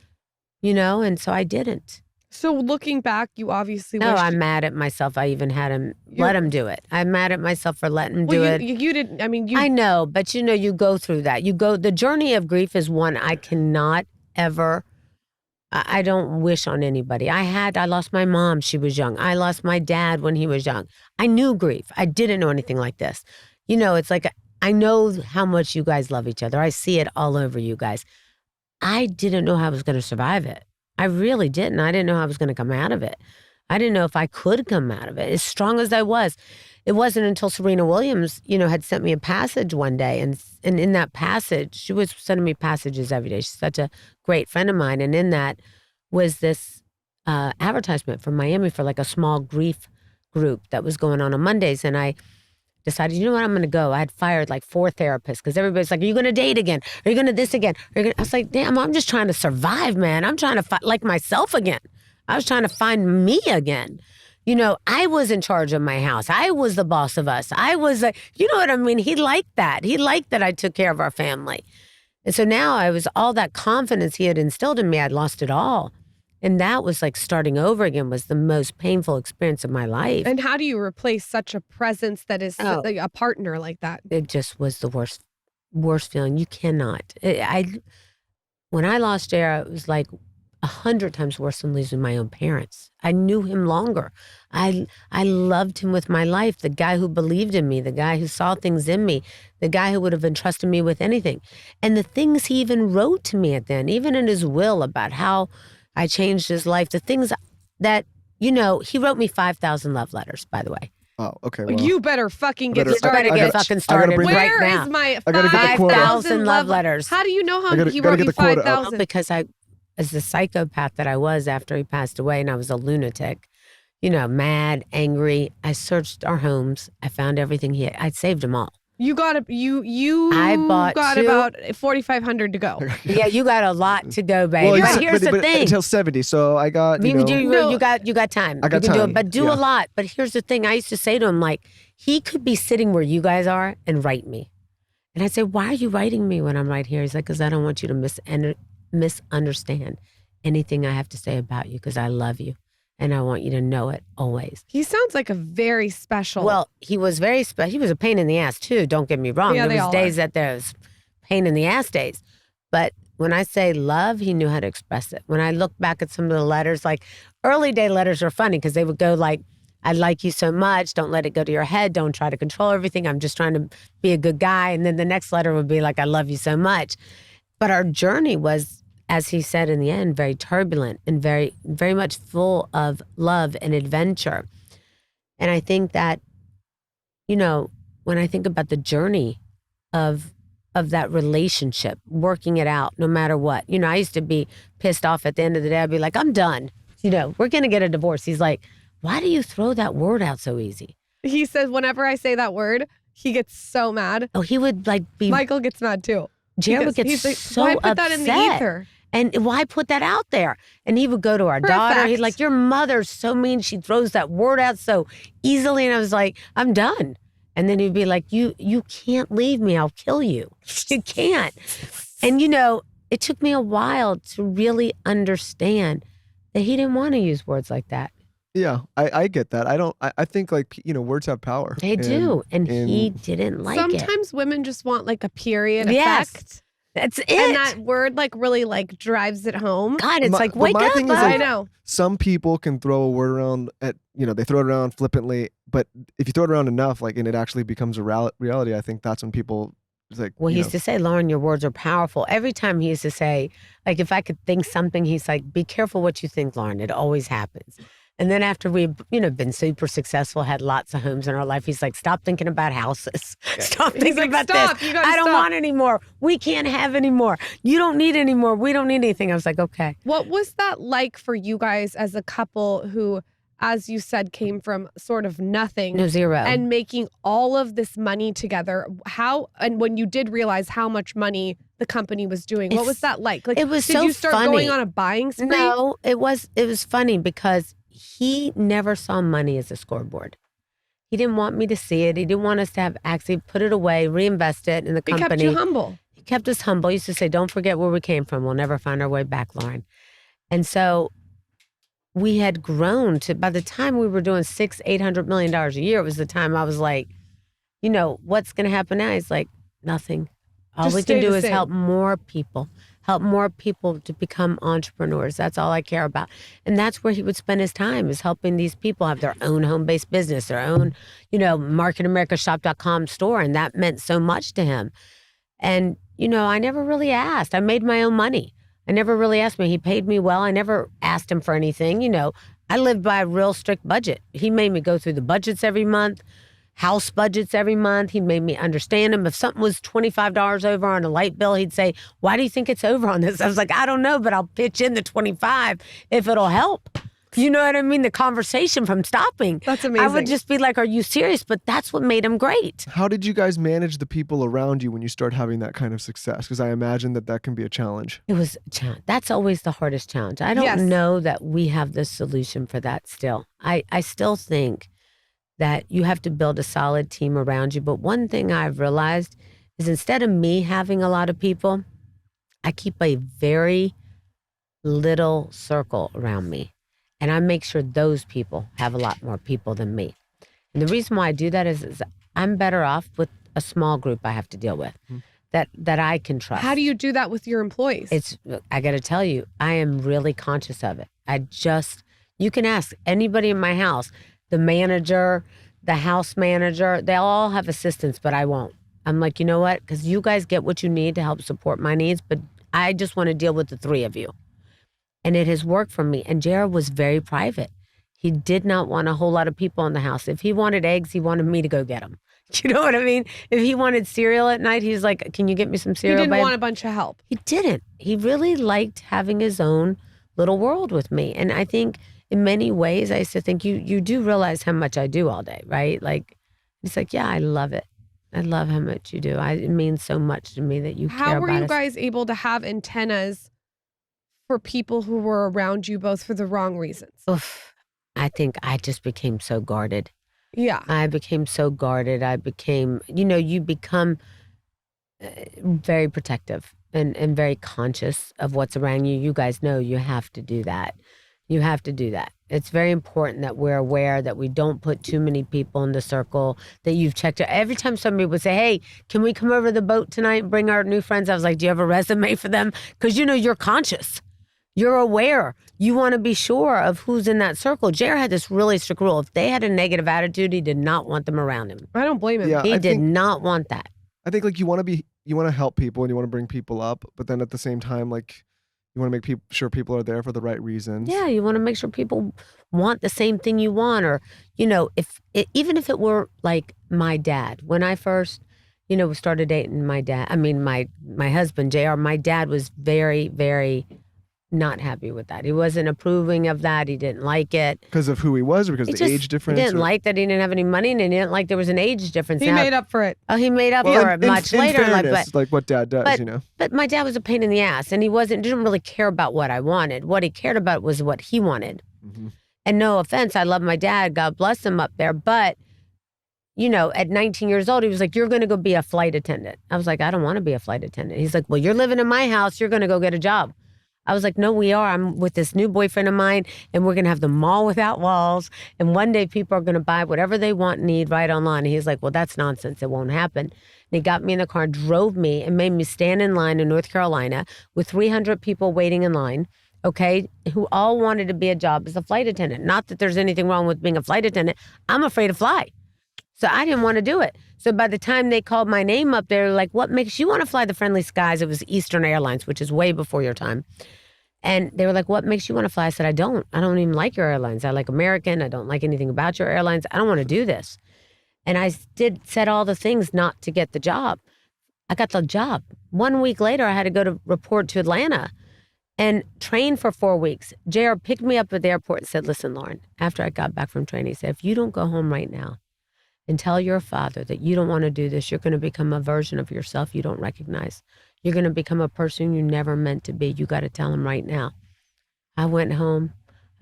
and so I didn't. So looking back, you obviously No, I'm mad at myself. I even had him let him do it. I'm mad at myself for letting him do it. You didn't. I mean, you. I know, but you go through that. The journey of grief is one I cannot ever. I don't wish on anybody. I lost my mom. She was young. I lost my dad when he was young. I knew grief. I didn't know anything like this. It's like I know how much you guys love each other. I see it all over you guys. I didn't know how I was going to survive it. I really didn't. I didn't know how I was going to come out of it. I didn't know if I could come out of it, as strong as I was. It wasn't until Serena Williams, had sent me a passage one day. And in that passage, she was sending me passages every day. She's such a great friend of mine. And in that was this advertisement from Miami for like a small grief group that was going on Mondays. And I decided, you know what, I'm going to go. I had fired like 4 therapists because everybody's like, are you going to date again? Are you going to this again? I was like, damn, I'm just trying to survive, man. I'm trying to find like myself again. I was trying to find me again. I was in charge of my house. I was the boss of us. I was, you know what I mean? He liked that. He liked that I took care of our family. And so now all that confidence he had instilled in me, I'd lost it all. And that was like starting over again, was the most painful experience of my life. And how do you replace such a presence that is like a partner like that? It just was the worst feeling. You cannot. When I lost Jared, it was like 100 times worse than losing my own parents. I knew him longer. I loved him with my life. The guy who believed in me, the guy who saw things in me, the guy who would have entrusted me with anything. And the things he even wrote to me at the end, even in his will about how I changed his life, the things that, he wrote me 5,000 love letters, by the way. Oh, okay. Well, you better fucking get started. You better get fucking started right now. Where is my 5,000 love letters? How do you know how he wrote you 5,000? Because as the psychopath that I was after he passed away, and I was a lunatic, mad, angry, I searched our homes. I found everything I'd saved them all. You got about 4,500 to go. Yeah, you got a lot to go, baby. Well, but here's the thing: until 70. So I got you got time. I got time. Do a lot. But here's the thing: I used to say to him, like, he could be sitting where you guys are and write me, and I'd say, why are you writing me when I'm right here? He's like, because I don't want you to misunderstand anything I have to say about you, because I love you. And I want you to know it always. He sounds like a very special. Well, he was very special. He was a pain in the ass too. Don't get me wrong. Yeah, there was days that there was pain in the ass days. But when I say love, he knew how to express it. When I look back at some of the letters, like early day letters are funny because they would go like, I like you so much. Don't let it go to your head. Don't try to control everything. I'm just trying to be a good guy. And then the next letter would be like, I love you so much. But our journey was, as he said in the end, very turbulent and very, very much full of love and adventure. And I think that, when I think about the journey of that relationship, working it out, no matter what, I used to be pissed off at the end of the day. I'd be like, I'm done. We're going to get a divorce. He's like, why do you throw that word out so easy? He says, whenever I say that word, he gets so mad. Oh, he would Michael gets mad too. Jared would get so upset. Why put that in the ether? And why put that out there? And he would go to our daughter. He's like, your mother's so mean. She throws that word out so easily. And I was like, I'm done. And then he'd be like, you can't leave me. I'll kill you. You can't. And, it took me a while to really understand that he didn't want to use words like that. Yeah, I get that. I think words have power. They do. And he didn't like it. Sometimes women just want like a period effect. That's it. And that word really drives it home. God, it's like, wake up. I know. Some people can throw a word around they throw it around flippantly, but if you throw it around enough, and it actually becomes a reality, I think that's when people It's like, well, he used to say, Loren, your words are powerful. Every time he used to say, like, if I could think something, he's like, be careful what you think, Loren. It always happens. And then after we've, been super successful, had lots of homes in our life, he's like, stop thinking about houses. Stop thinking about this. I don't want any more. We can't have any more. You don't need any more. We don't need anything. I was like, okay. What was that like for you guys as a couple who, as you said, came from sort of nothing. No, zero. And making all of this money together? And when you did realize how much money the company was doing, what was that like? Like, it was did so you start funny. going on a buying spree? No, it was funny because he never saw money as a scoreboard. He didn't want me to see it. He didn't want us to have actually put it away, reinvest it in the company. He kept you humble. He kept us humble. He used to say, don't forget where we came from. We'll never find our way back, Loren. And so we had grown to, by the time we were doing $600-800 million a year, it was the time I was like, what's going to happen now? He's like, nothing. All we can do is help more people to become entrepreneurs. That's all I care about. And that's where he would spend his time, is helping these people have their own home-based business, their own, marketamericashop.com store. And that meant so much to him. And, I never really asked. I made my own money. I never really asked me. He paid me well. I never asked him for anything. I lived by a real strict budget. He made me go through the budgets every month. House budgets every month. He made me understand them. If something was $25 over on a light bill, he'd say, why do you think it's over on this? I was like, I don't know, but I'll pitch in the 25 if it'll help. You know what I mean? The conversation from stopping. That's amazing. I would just be like, are you serious? But that's what made him great. How did you guys manage the people around you when you start having that kind of success? Because I imagine that can be a challenge. It was a challenge. That's always the hardest challenge. I don't know that we have the solution for that still. I still think that you have to build a solid team around you. But one thing I've realized is, instead of me having a lot of people, I keep a very little circle around me. And I make sure those people have a lot more people than me. And the reason why I do that is I'm better off with a small group I have to deal with that I can trust. How do you do that with your employees? I got to tell you, I am really conscious of it. You can ask anybody in my house, the manager, the house manager, they all have assistants, but I won't. I'm like, you know what? Because you guys get what you need to help support my needs, but I just want to deal with the three of you. And it has worked for me. And Jared was very private. He did not want a whole lot of people in the house. If he wanted eggs, he wanted me to go get them. You know what I mean? If he wanted cereal at night, he's like, can you get me some cereal, He didn't babe? want a bunch of help. He didn't. He really liked having his own little world with me. And I think in many ways, I used to think you do realize how much I do all day, right? Like, it's like, yeah, I love it. I love how much you do. It means so much to me that you care about us. How were you guys able to have antennas for people who were around you, both for the wrong reasons? Oof. I think I just became so guarded. Yeah. I became so guarded. I became, you become very protective and very conscious of what's around you. You guys know you have to do that. You have to do that. It's very important that we're aware that we don't put too many people in the circle, that you've checked. Every time somebody would say, hey, can we come over to the boat tonight and bring our new friends? I was like, do you have a resume for them? Because, you're conscious. You're aware. You want to be sure of who's in that circle. Jared had this really strict rule. If they had a negative attitude, he did not want them around him. I don't blame him. Yeah, He did not want that. I think you want to help people and you want to bring people up, but then at the same time, you want to make sure people are there for the right reasons. Yeah, you want to make sure people want the same thing you want. Or, even if it were like my dad, when I first, started dating my husband, JR, my dad was very, very not happy with that. He wasn't approving of that. He didn't like it. Because of who he was, or because of the age difference? He didn't like that he didn't have any money, and he didn't like there was an age difference. He made up for it. Oh, he made up for it much later. Fairness, like what dad does, But my dad was a pain in the ass, and he didn't really care about what I wanted. What he cared about was what he wanted. Mm-hmm. And no offense, I love my dad. God bless him up there. But, at 19 years old, he was like, you're going to go be a flight attendant. I was like, I don't want to be a flight attendant. He's like, well, you're living in my house. You're going to go get a job. I was like, no, we are. I'm with this new boyfriend of mine, and we're going to have the mall without walls. And one day people are going to buy whatever they want and need right online. And he's like, well, that's nonsense. It won't happen. And he got me in the car, drove me, and made me stand in line in North Carolina with 300 people waiting in line, okay, who all wanted to be a job as a flight attendant. Not that there's anything wrong with being a flight attendant. I'm afraid to fly. So I didn't want to do it. So by the time they called my name up, they're like, what makes you want to fly the Friendly Skies? It was Eastern Airlines, which is way before your time. And they were like, what makes you want to fly? I said, I don't even like your airlines. I like American. I don't like anything about your airlines. I don't want to do this. And I said all the things not to get the job. I got the job. 1 week later, I had to go to report to Atlanta and train for 4 weeks. JR picked me up at the airport and said, listen, Loren, after I got back from training, he said, if you don't go home right now and tell your father that you don't want to do this, you're going to become a version of yourself you don't recognize. You're going to become a person you never meant to be. You got to tell him right now. I went home.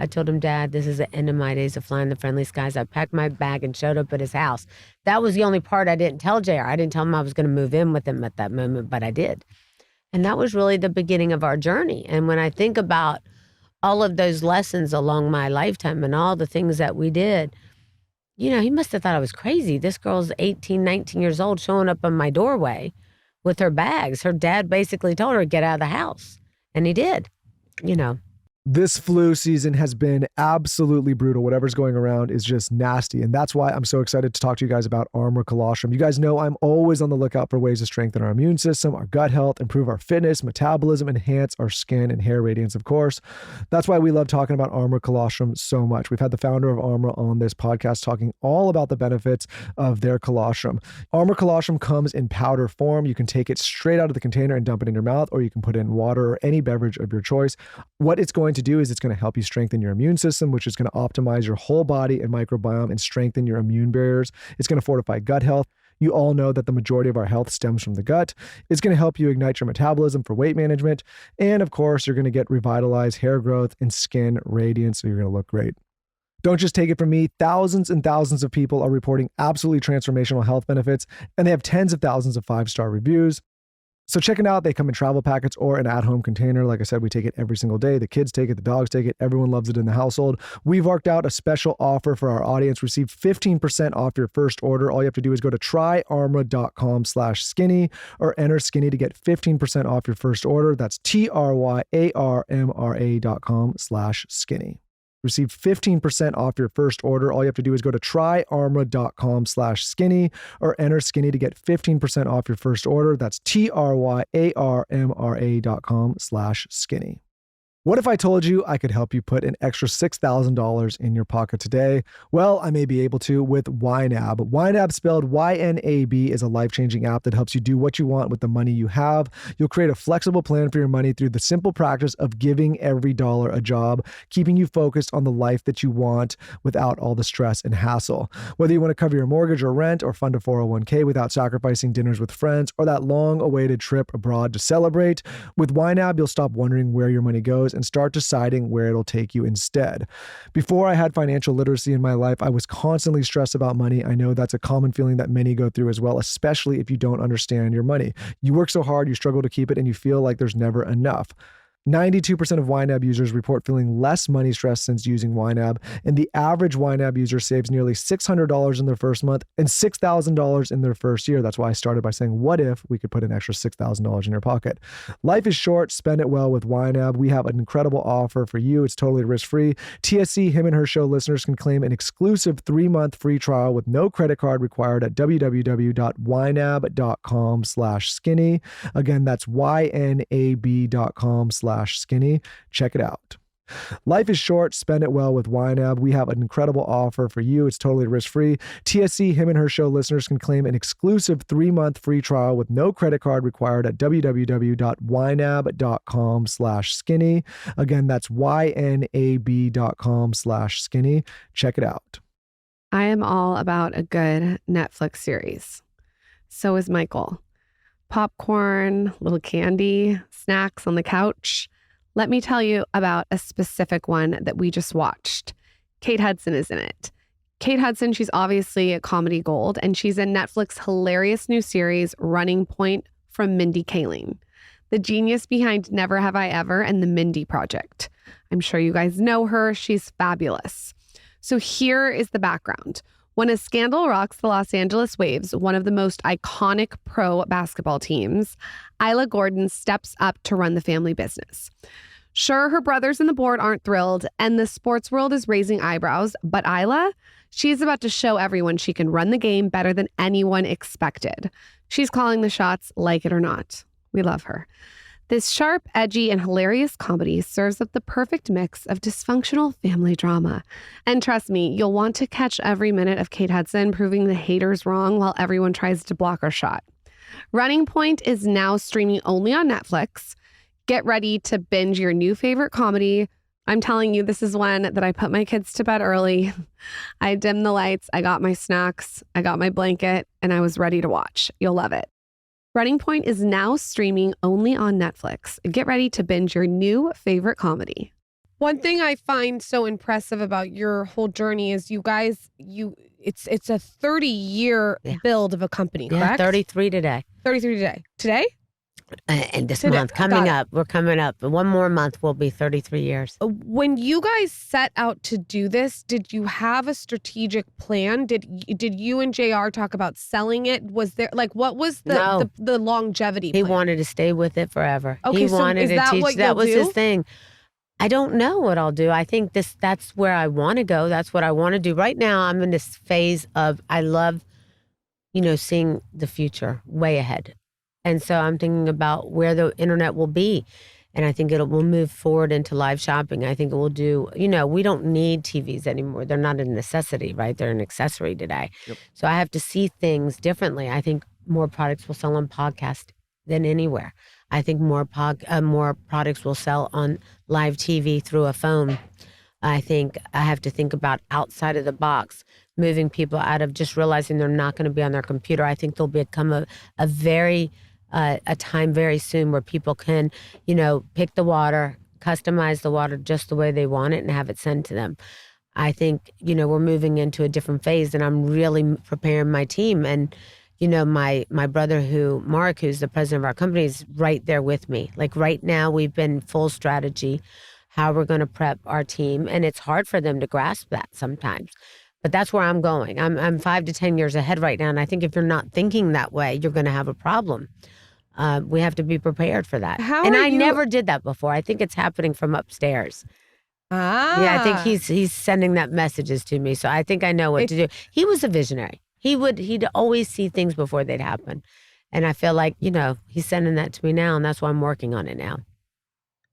I told him, Dad, this is the end of my days of flying the Friendly Skies. I packed my bag and showed up at his house. That was the only part I didn't tell JR. I didn't tell him I was going to move in with him at that moment, but I did. And that was really the beginning of our journey. And when I think about all of those lessons along my lifetime and all the things that we did, you know, he must have thought I was crazy. This girl's 18, 19 years old showing up on my doorway with her bags. Her dad basically told her to get out of the house. And he did, you know. This flu season has been absolutely brutal. Whatever's going around is just nasty. And that's why I'm so excited to talk to you guys about Armor Colostrum. You guys know I'm always on the lookout for ways to strengthen our immune system, our gut health, improve our fitness, metabolism, enhance our skin and hair radiance, of course. That's why we love talking about Armor Colostrum so much. We've had the founder of Armor on this podcast talking all about the benefits of their colostrum. Armor Colostrum comes in powder form. You can take it straight out of the container and dump it in your mouth, or you can put it in water or any beverage of your choice. What it's going to do is it's going to help you strengthen your immune system, which is going to optimize your whole body and microbiome and strengthen your immune barriers. It's going to fortify gut health. You all know that the majority of our health stems from the gut. It's going to help you ignite your metabolism for weight management. And of course, you're going to get revitalized hair growth and skin radiance, so you're going to look great. Don't just take it from me. Thousands and thousands of people are reporting absolutely transformational health benefits, and they have tens of thousands of 5-star reviews. So check it out. They come in travel packets or an at-home container. Like I said, we take it every single day. The kids take it. The dogs take it. Everyone loves it in the household. We've worked out a special offer for our audience. Receive 15% off your first order. All you have to do is go to tryarmra.com/skinny or enter skinny to get 15% off your first order. That's tryarmra.com/skinny. Receive 15% off your first order. All you have to do is go to tryarmra.com/skinny or enter skinny to get 15% off your first order. That's tryarmra.com/skinny. What if I told you I could help you put an extra $6,000 in your pocket today? Well, I may be able to with YNAB. YNAB, spelled YNAB, is a life-changing app that helps you do what you want with the money you have. You'll create a flexible plan for your money through the simple practice of giving every dollar a job, keeping you focused on the life that you want without all the stress and hassle. Whether you want to cover your mortgage or rent or fund a 401k without sacrificing dinners with friends or that long-awaited trip abroad to celebrate, with YNAB, you'll stop wondering where your money goes and start deciding where it'll take you instead. Before I had financial literacy in my life, I was constantly stressed about money. I know that's a common feeling that many go through as well, especially if you don't understand your money. You work so hard, you struggle to keep it, and you feel like there's never enough. 92% of YNAB users report feeling less money stress since using YNAB, and the average YNAB user saves nearly $600 in their first month and $6,000 in their first year. That's why I started by saying, what if we could put an extra $6,000 in your pocket? Life is short. Spend it well with YNAB. We have an incredible offer for you. It's totally risk-free. TSC, Him and Her Show listeners can claim an exclusive 3-month free trial with no credit card required at www.ynab.com/skinny. Again, that's ynab.com/skinny. Check it out. Life is short. Spend it well with YNAB. We have an incredible offer for you. It's totally risk-free. TSC, Him and Her Show listeners can claim an exclusive 3-month free trial with no credit card required at www.ynab.com/skinny. Again, that's ynab.com/skinny. Check it out. I am all about a good Netflix series. So is Michael. Popcorn, little candy, snacks on the couch. Let me tell you about a specific one that we just watched. Kate Hudson is in it. Kate Hudson, she's obviously a comedy gold, and she's in Netflix's hilarious new series, Running Point, from Mindy Kaling, the genius behind Never Have I Ever and The Mindy Project. I'm sure you guys know her. She's fabulous. So here is the background. When a scandal rocks the Los Angeles Waves, one of the most iconic pro basketball teams, Isla Gordon steps up to run the family business. Sure, her brothers in the board aren't thrilled, and the sports world is raising eyebrows, but Isla, she's about to show everyone she can run the game better than anyone expected. She's calling the shots, like it or not. We love her. This sharp, edgy, and hilarious comedy serves up the perfect mix of dysfunctional family drama. And trust me, you'll want to catch every minute of Kate Hudson proving the haters wrong while everyone tries to block her shot. Running Point is now streaming only on Netflix. Get ready to binge your new favorite comedy. I'm telling you, this is one that I put my kids to bed early. I dimmed the lights, I got my snacks, I got my blanket, and I was ready to watch. You'll love it. Running Point is now streaming only on Netflix. Get ready to binge your new favorite comedy. One thing I find so impressive about your whole journey is you guys, it's a 30-year build of a company, correct? 33 today. 33 today. Today? And this month, coming up, we're coming up. One more month will be 33 years. When you guys set out to do this, did you have a strategic plan? Did you and JR talk about selling it? Was there, like, what was the longevity plan? He wanted to stay with it forever. Okay, he so wanted is to that teach. what That you'll was do? his thing. I don't know what I'll do. I think that's where I want to go. That's what I want to do. Right now, I'm in this phase of, I love, seeing the future way ahead. And so I'm thinking about where the internet will be. And I think will move forward into live shopping. I think it will do, we don't need TVs anymore. They're not a necessity, right? They're an accessory today. Yep. So I have to see things differently. I think more products will sell on podcast than anywhere. I think more products will sell on live TV through a phone. I think I have to think about outside of the box, moving people out of just realizing they're not going to be on their computer. I think there'll become a time very soon where people can, pick the water, customize the water just the way they want it and have it sent to them. I think, we're moving into a different phase, and I'm really preparing my team. And, my brother Mark, who's the president of our company, is right there with me. Like right now, we've been full strategy, how we're going to prep our team. And it's hard for them to grasp that sometimes. But that's where I'm going. I'm 5 to 10 years ahead right now. And I think if you're not thinking that way, you're going to have a problem. We have to be prepared for that. I never did that before. I think it's happening from upstairs. Yeah, I think he's sending that messages to me. So I think I know what to do. He was a visionary. He'd always see things before they'd happen. And I feel like, he's sending that to me now, and that's why I'm working on it now.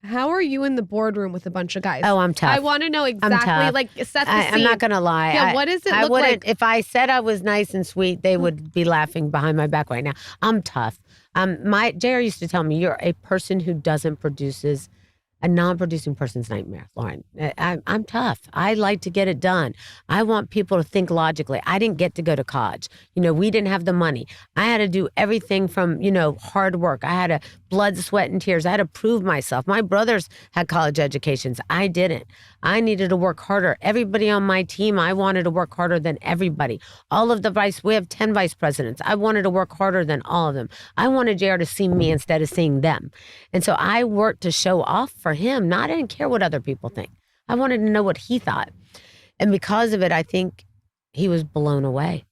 How are you in the boardroom with a bunch of guys? Oh, I'm tough. I want to know exactly, like, set the scene. I'm not going to lie. Yeah, what does it look like? If I said I was nice and sweet, they would be laughing behind my back right now. I'm tough. JR used to tell me, you're a person who produces a non-producing person's nightmare, Loren. I'm tough. I like to get it done. I want people to think logically. I didn't get to go to college. We didn't have the money. I had to do everything from, hard work. I had to blood, sweat, and tears. I had to prove myself. My brothers had college educations. I didn't. I needed to work harder. Everybody on my team, I wanted to work harder than everybody. We have 10 vice presidents. I wanted to work harder than all of them. I wanted JR to see me instead of seeing them. And so I worked to show off for him. I didn't care what other people think. I wanted to know what he thought. And because of it, I think he was blown away.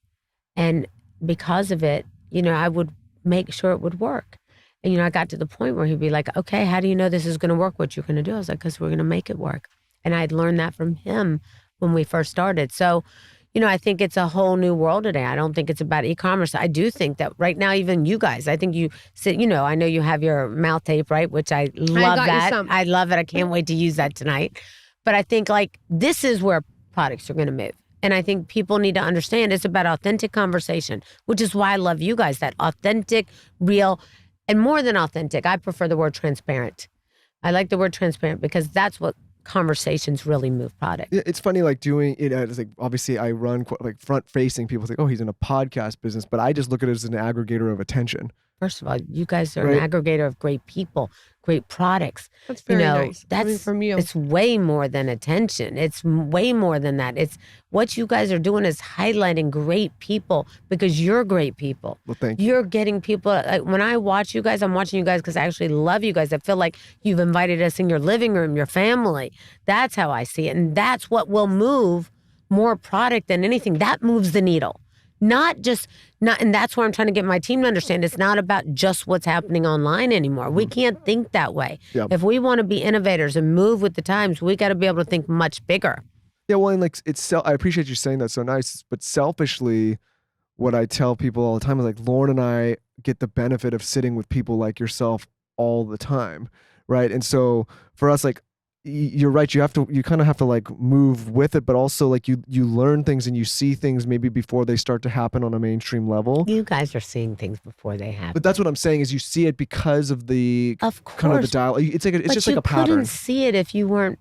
And because of it, I would make sure it would work. And, I got to the point where he'd be like, okay, how do you know this is going to work, what you're going to do? I was like, because we're going to make it work. And I'd learned that from him when we first started. So, I think it's a whole new world today. I don't think it's about e-commerce. I do think that right now, even you guys, I think you sit, I know you have your mouth tape, right? Which I love that. I love it. I can't wait to use that tonight. But I think this is where products are going to move. And I think people need to understand it's about authentic conversation, which is why I love you guys, that authentic, real, and more than authentic. I prefer the word transparent. I like the word transparent because that's what conversations really move product. It's funny, doing it. It's obviously I run front facing. People think, oh, he's in a podcast business, but I just look at it as an aggregator of attention. First of all, you guys are an aggregator of great people, great products. That's very nice. That's coming from you. It's way more than attention. It's way more than that. It's what you guys are doing is highlighting great people because you're great people. Well, thank you. You're getting people. When I watch you guys, I'm watching you guys because I actually love you guys. I feel like you've invited us in your living room, your family. That's how I see it. And that's what will move more product than anything. That moves the needle. And that's where I'm trying to get my team to understand. It's not about just what's happening online anymore. We can't think that way. Yep. If we want to be innovators and move with the times, we got to be able to think much bigger. Yeah, well, and like I appreciate you saying that so nice, but selfishly, what I tell people all the time is like Loren and I get the benefit of sitting with people like yourself all the time, right? And so for us, like you're right, you kind of have to like move with it, but also like you learn things and you see things maybe before they start to happen on a mainstream level. You guys are seeing things before they happen. But that's what I'm saying is you see it because of the kind of the dialogue. It's like it's just like a pattern. You couldn't see it if you weren't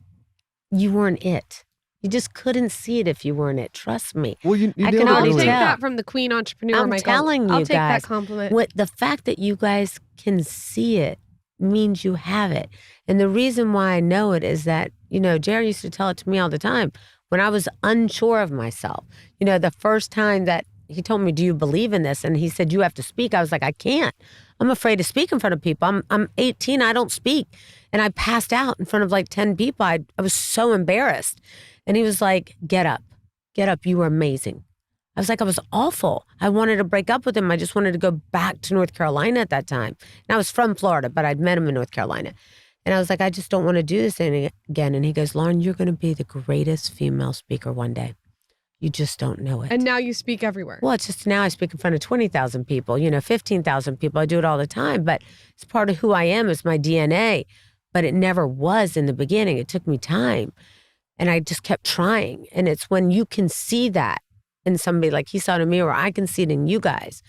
it. You just couldn't see it if you weren't it. Trust me. Well, I can already take tell. that from the Queen Entrepreneur. I'm telling you I'll take guys, that compliment. The fact that you guys can see it means you have it. And the reason why I know it is that, Jerry used to tell it to me all the time when I was unsure of myself. The first time that he told me, do you believe in this? And he said, you have to speak. I was like, I can't. I'm afraid to speak in front of people. I'm 18. I don't speak. And I passed out in front of like 10 people. I was so embarrassed. And he was like, get up. You were amazing. I was like, I was awful. I wanted to break up with him. I just wanted to go back to North Carolina at that time. And I was from Florida, but I'd met him in North Carolina. And I was like, I just don't want to do this again. And he goes, Loren, you're going to be the greatest female speaker one day. You just don't know it. And now you speak everywhere. Well, it's just now I speak in front of 20,000 people, 15,000 people. I do it all the time, but it's part of who I am. It's my DNA. But it never was in the beginning. It took me time. And I just kept trying. And it's when you can see that in somebody like he saw it in me, or I can see it in you guys,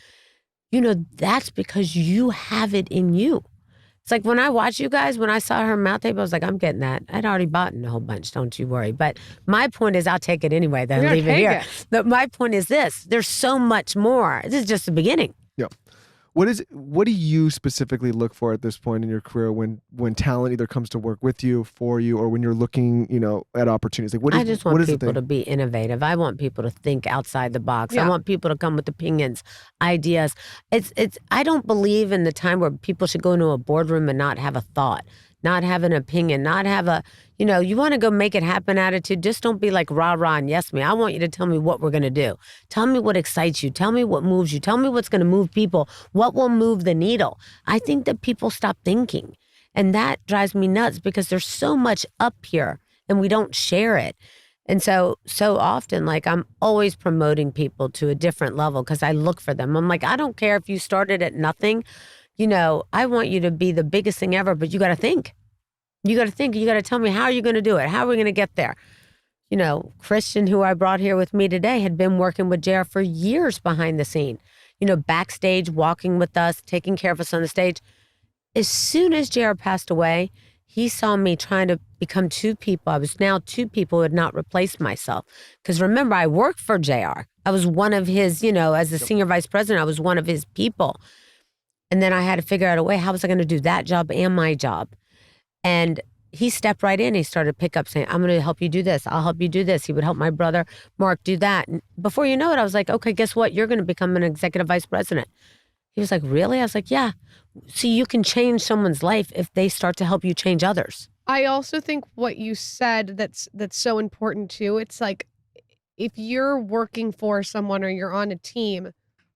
that's because you have it in you. It's like when I watch you guys, when I saw her mouth tape, I was like, I'm getting that. I'd already bought a whole bunch, don't you worry. But my point is, I'll take it anyway, then leave it here. But my point is this, there's so much more. This is just the beginning. Yeah. What do you specifically look for at this point in your career when talent either comes to work with you, for you, or when you're looking, at opportunities? Like, I just want people to be innovative. I want people to think outside the box. Yeah. I want people to come with opinions, ideas. I don't believe in the time where people should go into a boardroom and not have a thought, not have an opinion, not have a, you want to go make it happen attitude. Just don't be like rah-rah and yes me. I want you to tell me what we're going to do. Tell me what excites you. Tell me what moves you. Tell me what's going to move people. What will move the needle? I think that people stop thinking. And that drives me nuts because there's so much up here and we don't share it. And so often, like I'm always promoting people to a different level because I look for them. I'm like, I don't care if you started at nothing. I want you to be the biggest thing ever, but you got to think. You got to think. You got to tell me, how are you going to do it? How are we going to get there? Christian, who I brought here with me today, had been working with JR for years behind the scene, backstage, walking with us, taking care of us on the stage. As soon as JR passed away, he saw me trying to become two people. I was now two people who had not replaced myself. Because remember, I worked for JR. I was one of his, as the senior vice president, I was one of his people. And then I had to figure out a way, how was I going to do that job and my job? And he stepped right in. He started to pick up saying, I'm going to help you do this. I'll help you do this. He would help my brother, Mark, do that. And before you know it, I was like, okay, guess what? You're going to become an executive vice president. He was like, really? I was like, yeah. See, you can change someone's life if they start to help you change others. I also think what you said that's so important too. It's like, if you're working for someone or you're on a team,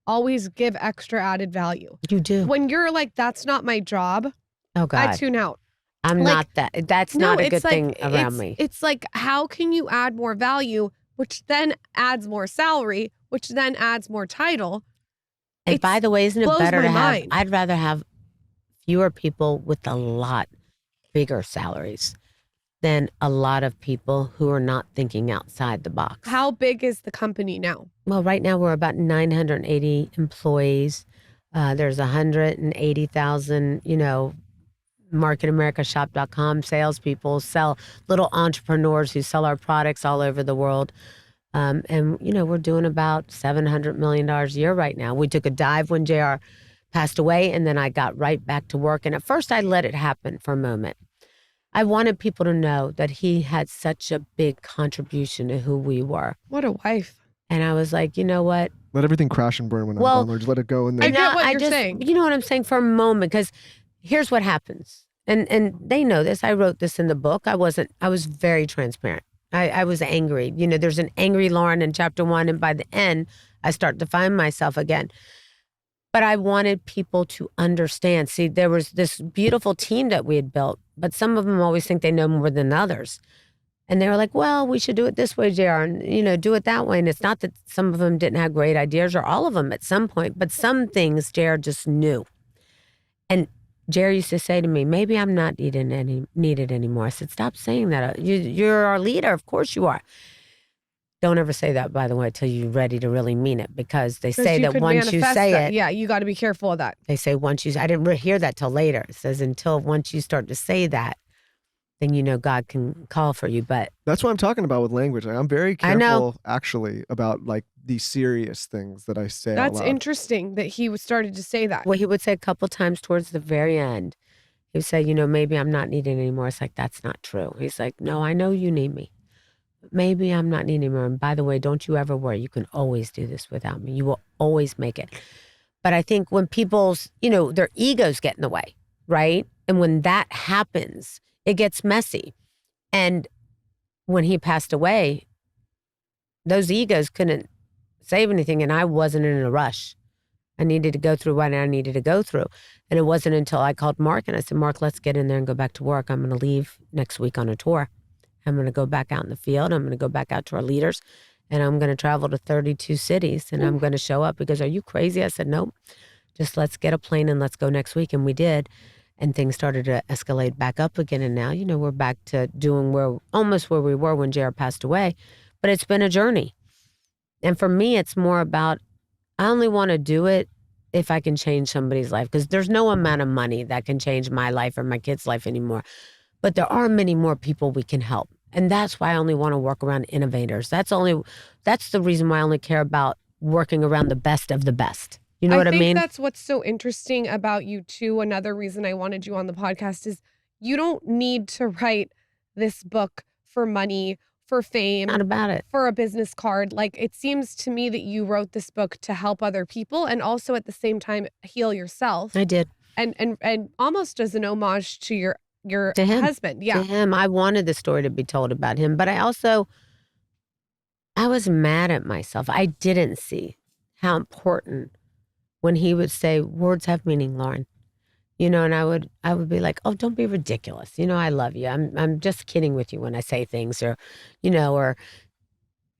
always give extra added value. You do. When you're like, that's not my job. Oh God. I tune out. I'm not that. That's not a good thing around me. It's like, how can you add more value, which then adds more salary, which then adds more title? And by the way, isn't it better to have, I'd rather have fewer people with a lot bigger salaries than a lot of people who are not thinking outside the box. How big is the company now? Well, right now we're about 980 employees. There's 180,000, marketamericashop.com salespeople, little entrepreneurs who sell our products all over the world. And, we're doing about $700 million a year right now. We took a dive when JR passed away, and then I got right back to work. And at first I let it happen for a moment. I wanted people to know that he had such a big contribution to who we were. What a wife. And I was like, you know what? Let everything crash and burn when I'm done, or just let it go. And then I get what you're saying. You know what I'm saying? For a moment, because here's what happens. And they know this. I wrote this in the book. I was very transparent. I was angry. You know, there's an angry Loren in chapter 1, and by the end, I start to find myself again. But I wanted people to understand. See, there was this beautiful team that we had built, but some of them always think they know more than others. And they were like, well, we should do it this way, JR, and, you know, do it that way. And it's not that some of them didn't have great ideas, or all of them at some point, but some things JR just knew. And JR used to say to me, maybe I'm not needed anymore. I said, stop saying that. You're our leader. Of course you are. Don't ever say that, by the way, till you're ready to really mean it, because they say that once you say it. Yeah, you got to be careful of that. They say I didn't hear that till later. It says once you start to say that, then you know God can call for you. But that's what I'm talking about with language. I'm very careful, actually, about like these serious things that I say. That's interesting that he started to say that. Well, he would say a couple times towards the very end, he would say, you know, maybe I'm not needed anymore. It's like, that's not true. He's like, no, I know you need me. Maybe I'm not needed anymore. And by the way, don't you ever worry. You can always do this without me. You will always make it. But I think when people's, you know, their egos get in the way, right? And when that happens, it gets messy. And when he passed away, those egos couldn't save anything. And I wasn't in a rush. I needed to go through what I needed to go through. And it wasn't until I called Mark and I said, Mark, let's get in there and go back to work. I'm going to leave next week on a tour. I'm going to go back out in the field. I'm going to go back out to our leaders. And I'm going to travel to 32 cities. And I'm going to show up. Because, are you crazy? I said, nope. Just let's get a plane and let's go next week. And we did. And things started to escalate back up again. And now, you know, we're back to doing almost where we were when JR passed away. But it's been a journey. And for me, it's more about, I only want to do it if I can change somebody's life. Because there's no amount of money that can change my life or my kid's life anymore. But there are many more people we can help. And that's why I only want to work around innovators. That's the reason why I only care about working around the best of the best. You know what I mean? I think that's what's so interesting about you too. Another reason I wanted you on the podcast is you don't need to write this book for money, for fame. Not about it. For a business card. Like, it seems to me that you wrote this book to help other people and also at the same time heal yourself. I did. And almost as an homage to your husband. Yeah. To him. I wanted the story to be told about him, but I was mad at myself. I didn't see how important when he would say, words have meaning, Loren. You know, and I would be like, oh, don't be ridiculous. You know, I love you. I'm just kidding with you when I say things, or, you know, or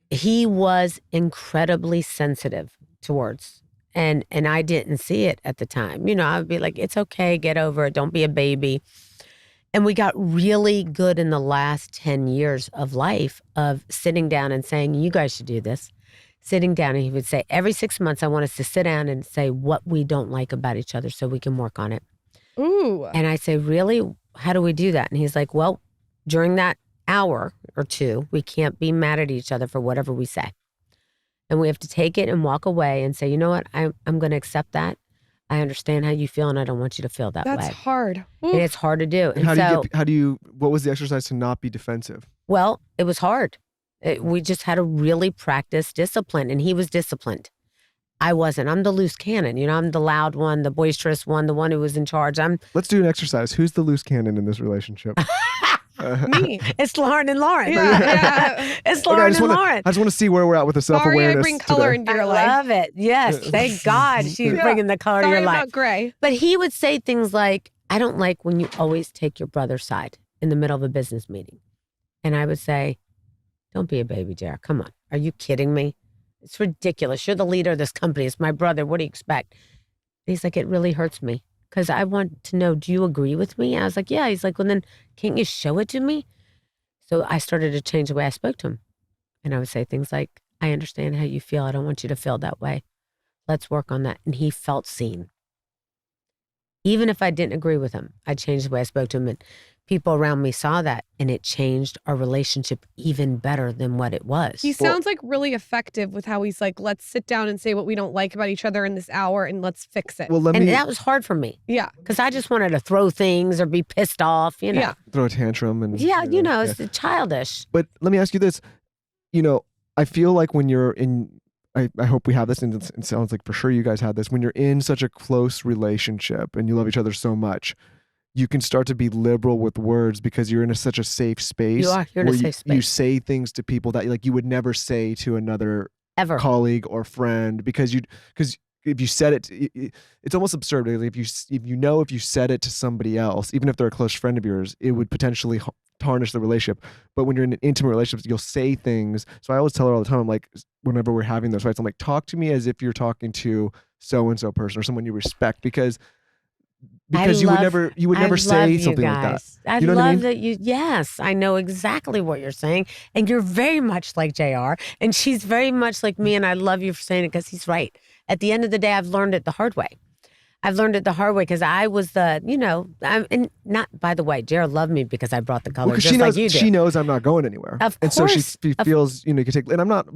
he was incredibly sensitive to words. And I didn't see it at the time. You know, I would be like, it's okay, get over it, don't be a baby. And we got really good in the last 10 years of life of sitting down and saying, you guys should do this. Sitting down, and he would say, every 6 months, I want us to sit down and say what we don't like about each other so we can work on it. Ooh. And I say, really? How do we do that? And he's like, well, during that hour or two, we can't be mad at each other for whatever we say. And we have to take it and walk away and say, you know what? I'm going to accept that. I understand how you feel, and I don't want you to feel that way. That's hard. And it's hard to do. And what was the exercise to not be defensive? Well, it was hard. We just had to really practice discipline, and he was disciplined. I wasn't. I'm the loose cannon. You know, I'm the loud one, the boisterous one, the one who was in charge. Let's do an exercise. Who's the loose cannon in this relationship? Me. It's Loren and Loren. Yeah. It's Loren and Loren. I just want to see where we're at with the self-awareness. Sorry, I bring color into your life. I love it. Yes. Thank God she's bringing the color to your life. About gray. But he would say things like, I don't like when you always take your brother's side in the middle of a business meeting. And I would say, don't be a baby, Jared. Come on. Are you kidding me? It's ridiculous. You're the leader of this company. It's my brother. What do you expect? And he's like, it really hurts me. Because I want to know, do you agree with me? I was like, yeah. He's like, well, then can't you show it to me? So I started to change the way I spoke to him. And I would say things like, I understand how you feel. I don't want you to feel that way. Let's work on that. And he felt seen. Even if I didn't agree with him, I changed the way I spoke to him. And people around me saw that, and it changed our relationship even better than what it was. He sounds like really effective with how he's like, let's sit down and say what we don't like about each other in this hour and let's fix it. Well, that was hard for me. Yeah. Because I just wanted to throw things or be pissed off, you know. Yeah. Throw a tantrum. And it's childish. But let me ask you this. You know, I feel like when you're in, I hope we have this, and it sounds like for sure you guys had this, when you're in such a close relationship and you love each other so much, you can start to be liberal with words because you're in such a safe space. You're in a safe space. You say things to people that like you would never say to another ever colleague or friend because if you said it, it's almost absurd. If you said it to somebody else, even if they're a close friend of yours, it would potentially tarnish the relationship. But when you're in an intimate relationship, you'll say things. So I always tell her all the time, I'm like, whenever we're having those fights, I'm like, talk to me as if you're talking to so-and-so person or someone you respect because you would never say something like that. I love that you, yes, I know exactly what you're saying. And you're very much like JR and she's very much like me. And I love you for saying it because he's right. At the end of the day, I've learned it the hard way. Because I was and not, by the way, Jared loved me because I brought the color just like you do. She knows I'm not going anywhere. Of course. And so she feels, you can take, and I'm not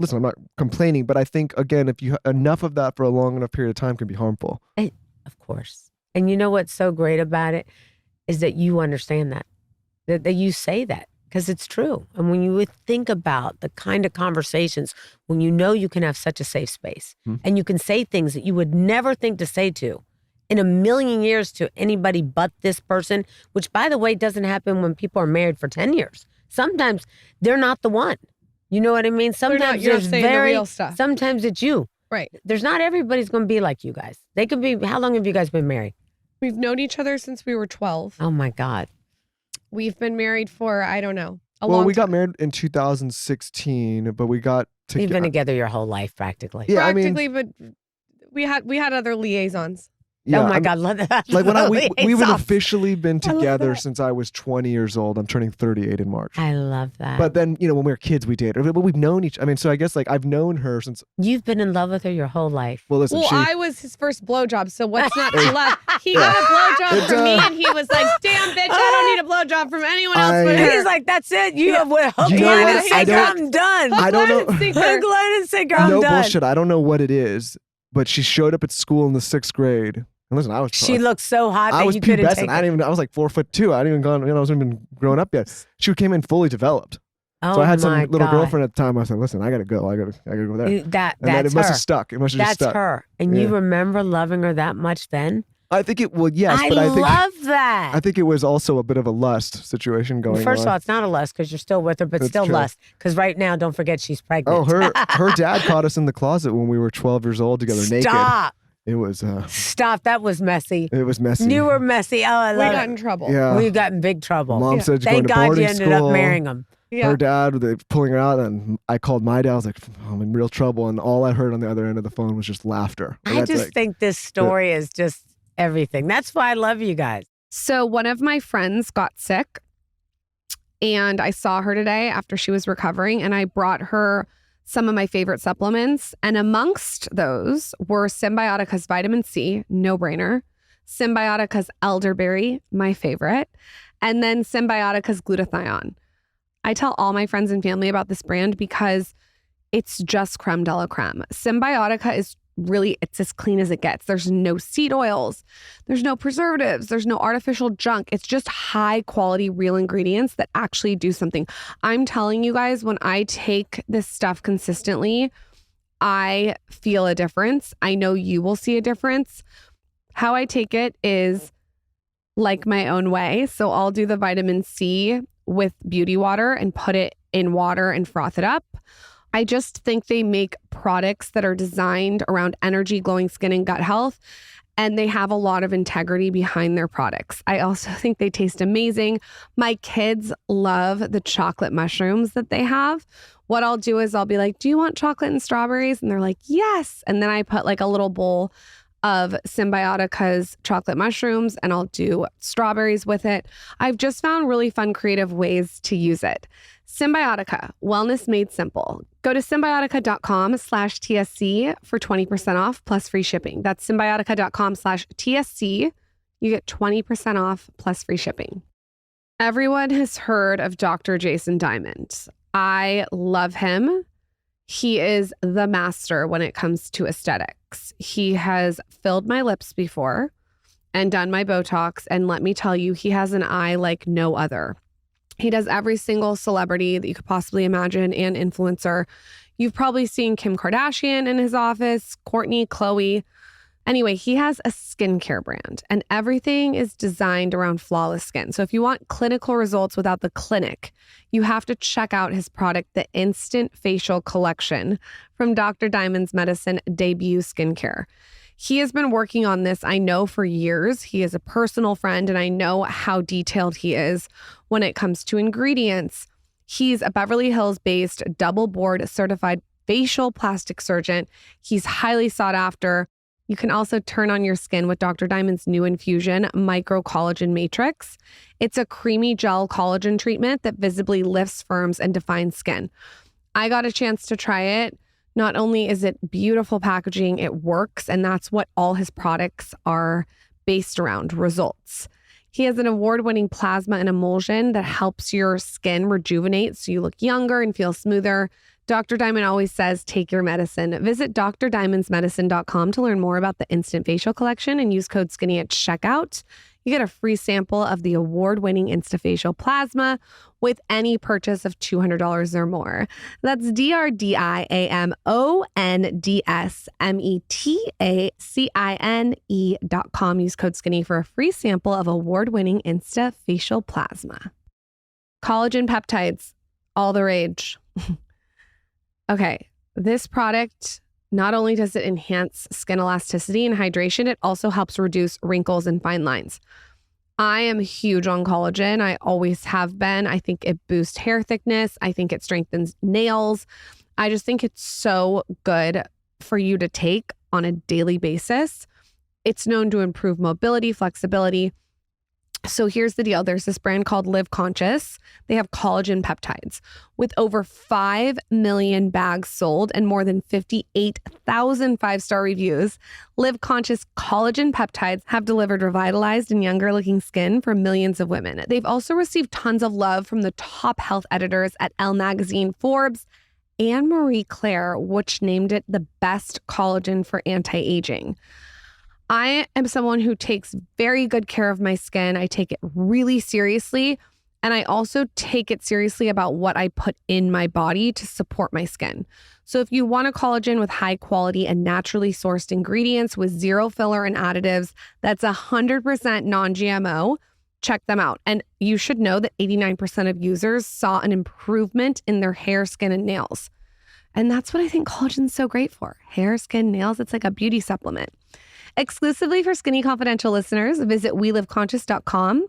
complaining, but I think, again, if you enough of that for a long enough period of time can be harmful. Of course. And you know what's so great about it is that you understand that you say that because it's true. And when you would think about the kind of conversations, when you know you can have such a safe space and you can say things that you would never think to say to in a million years to anybody but this person, which by the way, doesn't happen when people are married for 10 years. Sometimes they're not the one. You know what I mean? Sometimes you're saying the real stuff. Sometimes it's you. Right. There's not everybody's going to be like you guys. They could be, how long have you guys been married? We've known each other since we were 12. Oh my God. We've been married for, I don't know, we got married in 2016, but we got together. You've been together your whole life practically. Yeah, but we had other liaisons. Yeah, oh my God, love that. Like when we would officially been together since I was 20 years old. I'm turning 38 in March. I love that. But then, when we were kids, we dated. But we've known so I guess like I've known her since. You've been in love with her your whole life. Well, listen, I was his first blowjob, so what's not to love? He got a blowjob from me and he was like, damn bitch, I don't need a blowjob from anyone else but her. He's like, that's it. You have hook, line, and sinker. I'm done. I don't know. Hook, line, and sinker. I'm done. No bullshit. I don't know what it is, but she showed up at school in the 6th grade. And listen, she looked so hot that you couldn't take it. I was like 4'2". I hadn't even gone, I wasn't even grown up yet. She came in fully developed. So I had some little girlfriend at the time. I said, listen, I gotta go. I gotta go there. That's it must have stuck. It must have just stuck. That's her. And you remember loving her that much then? I think yes, I but I think love that. I think it was also a bit of a lust situation going on. First of all, it's not a lust because you're still with her, but still true. Lust. Because right now, don't forget she's pregnant. Oh, her dad caught us in the closet when we were 12 years old together, naked. Stop. It was Stop. That was messy. It was messy. You were messy. Oh, I love it. We got in trouble. Yeah. We got in big trouble. Mom said thank God you ended up marrying him. Yeah. Her dad, they pulling her out, and I called my dad. I was like, I'm in real trouble. And all I heard on the other end of the phone was just laughter. And I just think this story is just everything. That's why I love you guys. So one of my friends got sick and I saw her today after she was recovering and I brought her some of my favorite supplements. And amongst those were Symbiotica's vitamin C, no brainer. Symbiotica's elderberry, my favorite. And then Symbiotica's glutathione. I tell all my friends and family about this brand because it's just creme de la creme. Symbiotica is really, it's as clean as it gets. There's no seed oils. There's no preservatives. There's no artificial junk. It's just high quality, real ingredients that actually do something. I'm telling you guys, when I take this stuff consistently, I feel a difference. I know you will see a difference. How I take it is like my own way. So I'll do the vitamin C with beauty water and put it in water and froth it up. I just think they make products that are designed around energy, glowing skin, and gut health, and they have a lot of integrity behind their products. I also think they taste amazing. My kids love the chocolate mushrooms that they have. What I'll do is I'll be like, do you want chocolate and strawberries? And they're like, yes. And then I put like a little bowl of Symbiotica's chocolate mushrooms and I'll do strawberries with it. I've just found really fun, creative ways to use it. Symbiotica, wellness made simple. Go to symbiotica.com/TSC for 20% off plus free shipping. That's symbiotica.com/TSC. You get 20% off plus free shipping. Everyone has heard of Dr. Jason Diamond. I love him. He is the master when it comes to aesthetics. He has filled my lips before and done my Botox. And let me tell you, he has an eye like no other. He does every single celebrity that you could possibly imagine and influencer. You've probably seen Kim Kardashian in his office, Kourtney, Khloe. Anyway, he has a skincare brand and everything is designed around flawless skin. So if you want clinical results without the clinic, you have to check out his product, the Instant Facial Collection from Dr. Diamond's Medicine Debut Skincare. He has been working on this, I know, for years. He is a personal friend and I know how detailed he is when it comes to ingredients. He's a Beverly Hills-based, double board certified facial plastic surgeon. He's highly sought after. You can also turn on your skin with Dr. Diamond's new infusion, Micro Collagen Matrix. It's a creamy gel collagen treatment that visibly lifts, firms, and defines skin. I got a chance to try it. Not only is it beautiful packaging, it works, and that's what all his products are based around, results. He has an award-winning plasma and emulsion that helps your skin rejuvenate so you look younger and feel smoother. Dr. Diamond always says, take your medicine. Visit drdiamondsmedicine.com to learn more about the Instant Facial Collection and use code SKINNY at checkout. You get a free sample of the award-winning Instafacial Plasma with any purchase of $200 or more. That's drdiamondsmedicine.com. Use code SKINNY for a free sample of award-winning Instafacial Plasma. Collagen peptides, all the rage. Okay, this product, not only does it enhance skin elasticity and hydration, it also helps reduce wrinkles and fine lines. I am huge on collagen. I always have been. I think it boosts hair thickness. I think it strengthens nails. I just think it's so good for you to take on a daily basis. It's known to improve mobility, flexibility. So here's the deal. There's this brand called Live Conscious. They have collagen peptides with over 5 million bags sold and more than 58,000 five-star reviews. Live Conscious collagen peptides have delivered revitalized and younger looking skin for millions of women. They've also received tons of love from the top health editors at Elle Magazine, Forbes, and Marie Claire, which named it the best collagen for anti-aging. I am someone who takes very good care of my skin. I take it really seriously. And I also take it seriously about what I put in my body to support my skin. So if you want a collagen with high quality and naturally sourced ingredients with zero filler and additives, that's 100% non-GMO, check them out. And you should know that 89% of users saw an improvement in their hair, skin, and nails. And that's what I think collagen's so great for. Hair, skin, nails, it's like a beauty supplement. Exclusively for Skinny Confidential listeners, visit weliveconscious.com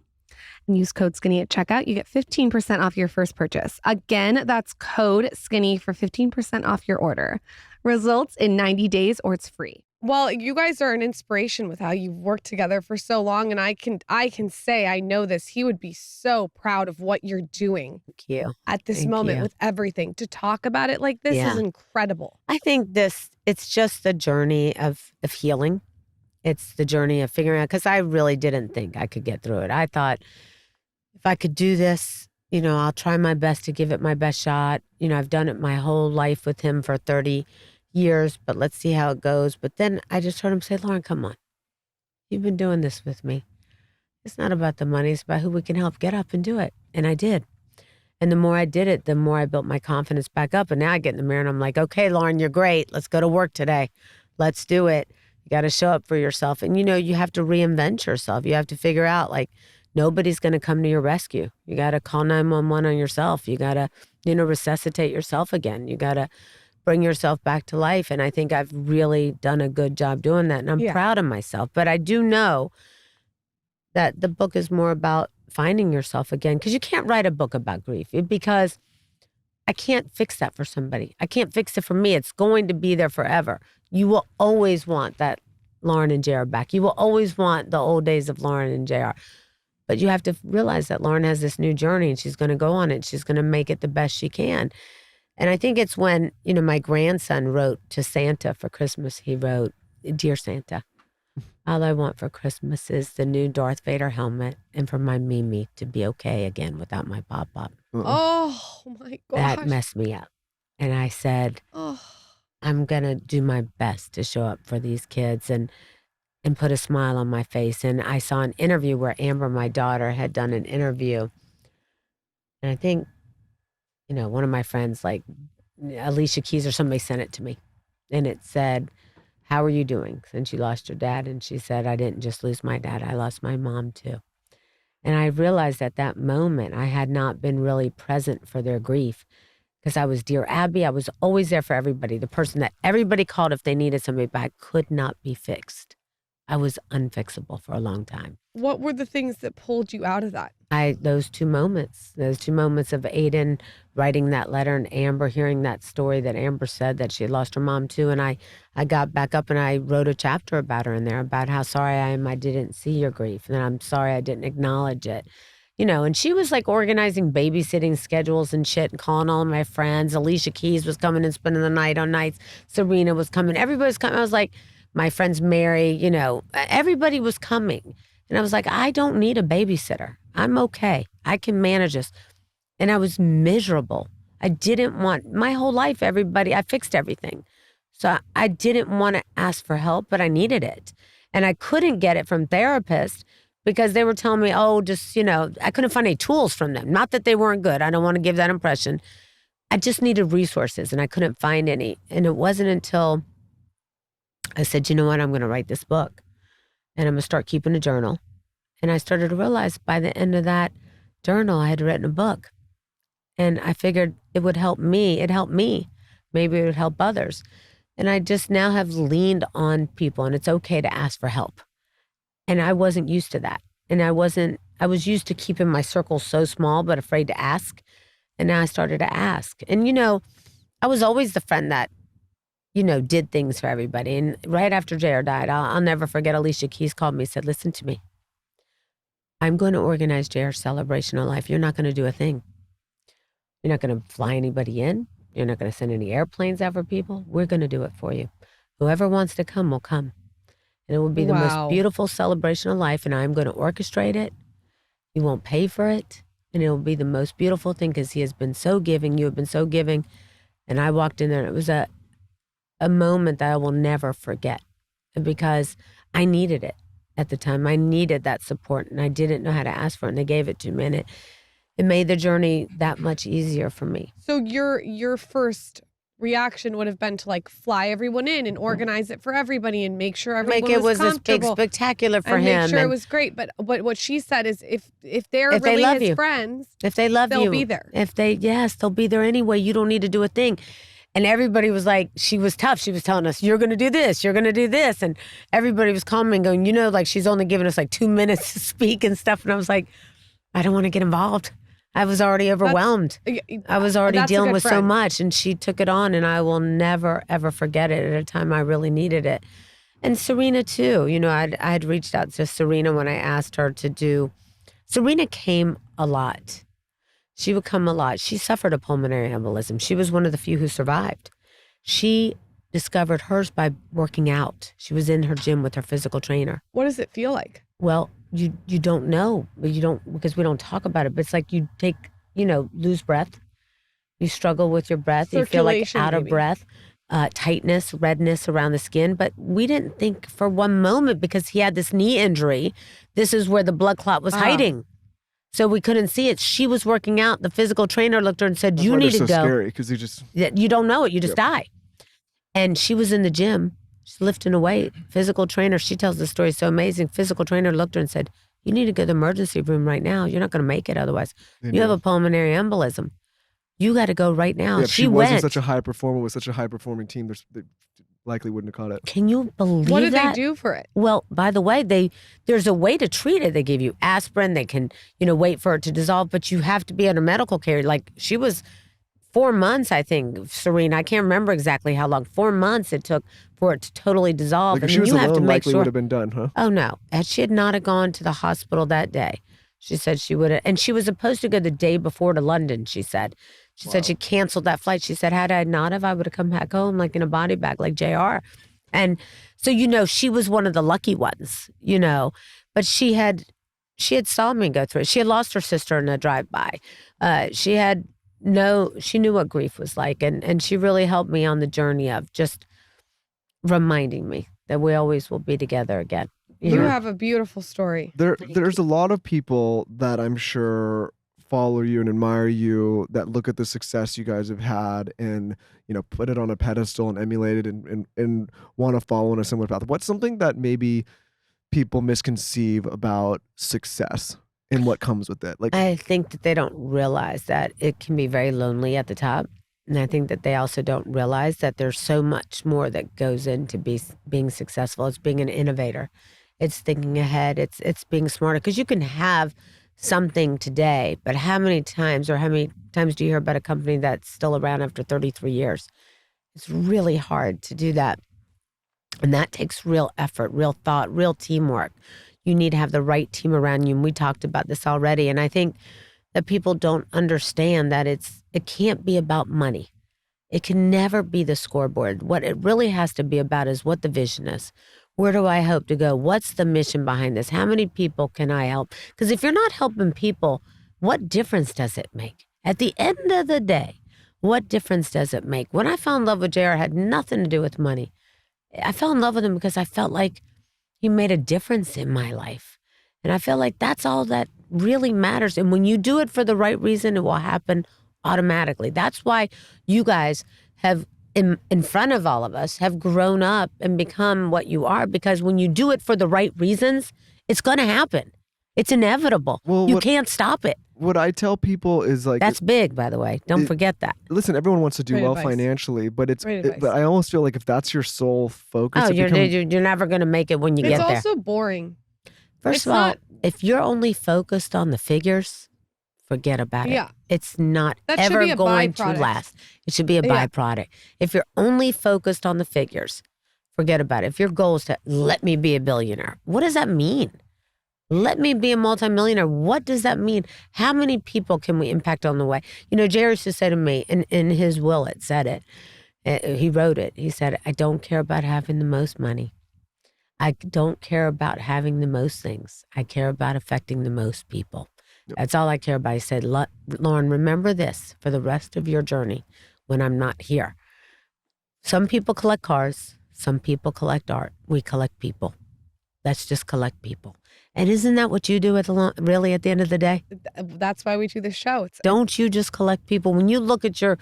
and use code SKINNY at checkout. You get 15% off your first purchase. Again, that's code SKINNY for 15% off your order. Results in 90 days or it's free. Well, you guys are an inspiration with how you've worked together for so long. And I can say, I know this, he would be so proud of what you're doing. Thank you. At this moment with everything. To talk about it like this is incredible. I think it's just the journey of healing. It's the journey of figuring out, because I really didn't think I could get through it. I thought if I could do this, I'll try my best to give it my best shot. I've done it my whole life with him for 30 years, but let's see how it goes. But then I just heard him say, Loren, come on. You've been doing this with me. It's not about the money. It's about who we can help get up and do it. And I did. And the more I did it, the more I built my confidence back up. And now I get in the mirror and I'm like, okay, Loren, you're great. Let's go to work today. Let's do it. You got to show up for yourself. And, you have to reinvent yourself. You have to figure out, nobody's going to come to your rescue. You got to call 911 on yourself. You got to, resuscitate yourself again. You got to bring yourself back to life. And I think I've really done a good job doing that. And I'm proud of myself. But I do know that the book is more about finding yourself again, because you can't write a book about grief, because I can't fix that for somebody. I can't fix it for me. It's going to be there forever. You will always want that Loren and JR back. You will always want the old days of Loren and JR. But you have to realize that Loren has this new journey and she's going to go on it. She's going to make it the best she can. And I think it's when, my grandson wrote to Santa for Christmas. He wrote, Dear Santa, all I want for Christmas is the new Darth Vader helmet and for my Mimi to be okay again without my Bob. Oh my gosh. That messed me up. And I said, I'm going to do my best to show up for these kids and put a smile on my face. And I saw an interview where Amber, my daughter, had done an interview. And I think, one of my friends, like Alicia Keys or somebody, sent it to me. And it said, how are you doing since you lost your dad? And she said, I didn't just lose my dad, I lost my mom too. And I realized at that moment I had not been really present for their grief because I was Dear Abby. I was always there for everybody, the person that everybody called if they needed somebody, but I could not be fixed. I was unfixable for a long time. What were the things that pulled you out of that? Those two moments of Aiden writing that letter and Amber hearing that story that Amber said that she had lost her mom too. And I got back up and I wrote a chapter about her in there about how sorry I am I didn't see your grief. And I'm sorry I didn't acknowledge it. You know, and she was like organizing babysitting schedules and shit and calling all of my friends. Alicia Keys was coming and spending the night on nights. Serena was coming. Everybody was coming. I was like, my friends Mary, you know, everybody was coming. And I was like, I don't need a babysitter. I'm okay. I can manage this. And I was miserable. I didn't want, my whole life, I fixed everything. So I didn't want to ask for help, but I needed it. And I couldn't get it from therapists because they were telling me, oh, just, you know, I couldn't find any tools from them. Not that they weren't good. I don't want to give that impression. I just needed resources and I couldn't find any. And it wasn't until I said, you know what, I'm going to write this book and I'm going to start keeping a journal. And I started to realize by the end of that journal, I had written a book. And I figured it would help me. It helped me. Maybe it would help others. And I just now have leaned on people and it's okay to ask for help. And I wasn't used to that. And I was used to keeping my circle so small, but afraid to ask. And now I started to ask. And, you know, I was always the friend that, you know, did things for everybody. And right after JR died, I'll never forget Alicia Keys called me and said, listen to me. I'm going to organize JR's celebration of life. You're not going to do a thing. You're not going to fly anybody in. You're not going to send any airplanes out for people. We're going to do it for you. Whoever wants to come will come. And it will be the most beautiful celebration of life. And I'm going to orchestrate it. You won't pay for it. And it will be the most beautiful thing because he has been so giving. You have been so giving. And I walked in there and it was a moment that I will never forget because I needed it at the time. I needed that support and I didn't know how to ask for it. And they gave it to me. And it made the journey that much easier for me. So your first reaction would have been to like fly everyone in and organize it for everybody and make sure everyone was this big spectacular for him. Make sure it was great. But what she said is if they're really his friends, if they love you, they'll be there. They'll be there anyway. You don't need to do a thing. And everybody was like, she was tough. She was telling us, you're going to do this. You're going to do this. And everybody was calling and going, you know, like she's only giving us like 2 minutes to speak and stuff. And I was like, I don't want to get involved. I was already overwhelmed. I was already dealing with so much. And she took it on and I will never, ever forget it at a time I really needed it. And Serena too. You know, I had reached out to Serena when I asked her to do. Serena came a lot. She would come a lot. She suffered a pulmonary embolism. She was one of the few who survived. She discovered hers by working out. She was in her gym with her physical trainer. What does it feel like? Well, you don't know, but you don't, because we don't talk about it, but it's like you take, you know, lose breath. You struggle with your breath. You feel like out of breath, tightness, redness around the skin. But we didn't think for one moment because he had this knee injury, this is where the blood clot was hiding. So we couldn't see it. She was working out. The physical trainer looked at her and said, you need to go. That's scary because you don't know it. You just die. And she was in the gym. She's lifting a weight. Physical trainer, she tells the story so amazing. Physical trainer looked at her and said, you need to go to the emergency room right now. You're not going to make it otherwise. You have a pulmonary embolism. You got to go right now. Yeah, she wasn't such a high performer with such a high performing team. They likely wouldn't have caught it. Can you believe that? What did they do for it? Well, by the way, there's a way to treat it. They give you aspirin. They can, you know, wait for it to dissolve, but you have to be under medical care. Like she was 4 months, I think, Serena. I can't remember exactly how long. 4 months it took for it to totally dissolve. Like if she was alone, likely would have been done, huh? Oh, no. Had she had not gone to the hospital that day, she said she would have. And she was supposed to go the day before to London, she said. She said she canceled that flight. She said, had I not have, I would have come back home like in a body bag like JR. And so, you know, she was one of the lucky ones, you know, but she had saw me go through it. She had lost her sister in a drive-by. She knew what grief was like. And she really helped me on the journey of just reminding me that we always will be together again. You have a beautiful story. There's a lot of people that I'm sure follow you and admire you, that look at the success you guys have had and, put it on a pedestal and emulate it and want to follow in a similar path? What's something that maybe people misconceive about success and what comes with it? Like, I think that they don't realize that it can be very lonely at the top. And I think that they also don't realize that there's so much more that goes into being successful. It's being an innovator. It's thinking ahead. It's being smarter. Because you can have something today, but how many times do you hear about a company that's still around after 33 years? It's really hard to do that. And that takes real effort, real thought, real teamwork. You need to have the right team around you. And we talked about this already. And I think that people don't understand that it can't be about money. It can never be the scoreboard. What it really has to be about is what the vision is. Where do I hope to go? What's the mission behind this? How many people can I help? Because if you're not helping people, what difference does it make? At the end of the day, what difference does it make? When I fell in love with JR, it had nothing to do with money. I fell in love with him because I felt like he made a difference in my life. And I feel like that's all that really matters. And when you do it for the right reason, it will happen automatically. That's why you guys have, in front of all of us, have grown up and become what you are. Because when you do it for the right reasons, it's going to happen. It's inevitable. You can't stop it. What I tell people is like... That's big, by the way. Don't forget that. Listen, everyone wants to do well financially, but but I almost feel like if that's your sole focus... you're never going to make it when you get there. It's also boring. First of all, if you're only focused on the figures, forget about it. Yeah. It's not ever going to last. It should be a byproduct. If you're only focused on the figures, forget about it. If your goal is to let me be a billionaire, what does that mean? Let me be a multimillionaire. What does that mean? How many people can we impact on the way? Jerry used to say to me, in his will, it said it. He wrote it. He said, I don't care about having the most money. I don't care about having the most things. I care about affecting the most people. Yep. That's all I care about. He said, Loren, remember this for the rest of your journey when I'm not here. Some people collect cars. Some people collect art. We collect people. Let's just collect people. And isn't that what you do really at the end of the day? That's why we do this show. Don't you just collect people? When you look at your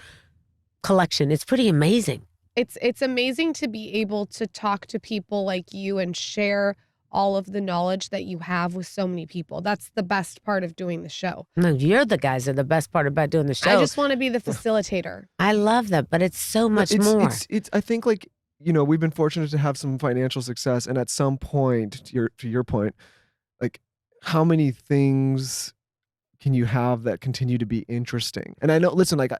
collection, it's pretty amazing. It's amazing to be able to talk to people like you and share all of the knowledge that you have with so many people. That's the best part of doing the show. No, you're the guys that are the best part about doing the show. I just want to be the facilitator. I love that, but it's so much more. I think like, we've been fortunate to have some financial success, and at some point, to your point, like how many things can you have that continue to be interesting? And I know, listen, like,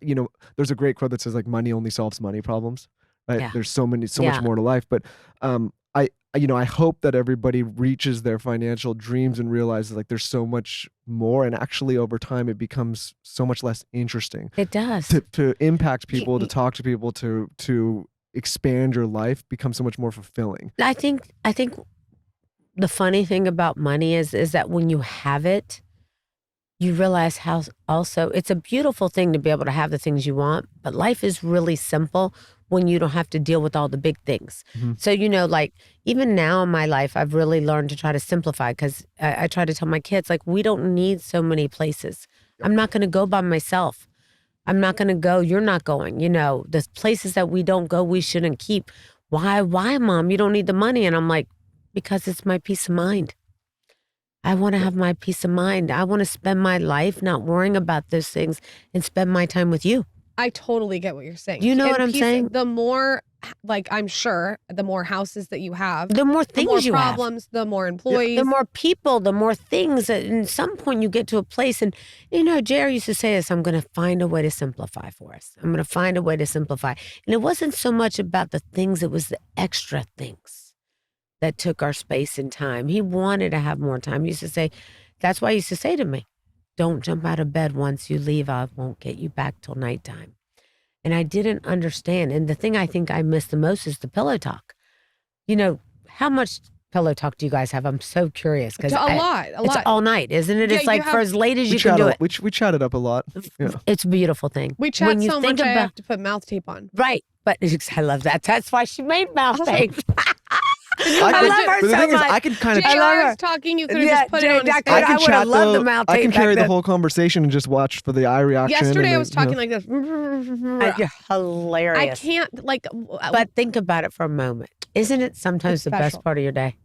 there's a great quote that says like money only solves money problems, right? Yeah. There's so much more to life. But I hope that everybody reaches their financial dreams and realizes like there's so much more, and actually over time it becomes so much less interesting. It does. To impact people, to talk to people, to expand your life becomes so much more fulfilling. I think the funny thing about money is that when you have it, you realize how also it's a beautiful thing to be able to have the things you want, but life is really simple when you don't have to deal with all the big things. Mm-hmm. So, like even now in my life, I've really learned to try to simplify, because I try to tell my kids, like, we don't need so many places. Yep. I'm not going to go by myself. I'm not going to go. You're not going. The places that we don't go, we shouldn't keep. Why, Mom? You don't need the money. And I'm like, because it's my peace of mind. I want to have my peace of mind. I want to spend my life not worrying about those things and spend my time with you. I totally get what you're saying. You know what I'm saying? The more, like, I'm sure, the more houses that you have, the more things you have, the more problems, the more employees, the more people, the more things. And at some point you get to a place, and Jerry used to say this, I'm going to find a way to simplify for us. I'm going to find a way to simplify. And it wasn't so much about the things, it was the extra things that took our space and time. He wanted to have more time. He used to say, that's why he used to say to me, don't jump out of bed once you leave. I won't get you back till nighttime. And I didn't understand. And the thing I think I miss the most is the pillow talk. How much pillow talk do you guys have? I'm so curious. A lot. It's all night, isn't it? It's like for as late as you can do it. We chatted up a lot. Yeah. It's a beautiful thing. We chat so much I have to put mouth tape on. Right. But I love that. That's why she made mouth tape. I love her but the so thing much. is, I can kind of. JR is talking. You could have just put it on his face. I can chat the mouth I can tape carry back the whole conversation and just watch for the eye reaction. Yesterday I was talking like this. You're hilarious. I can't like. But think about it for a moment. Isn't it sometimes the best part of your day?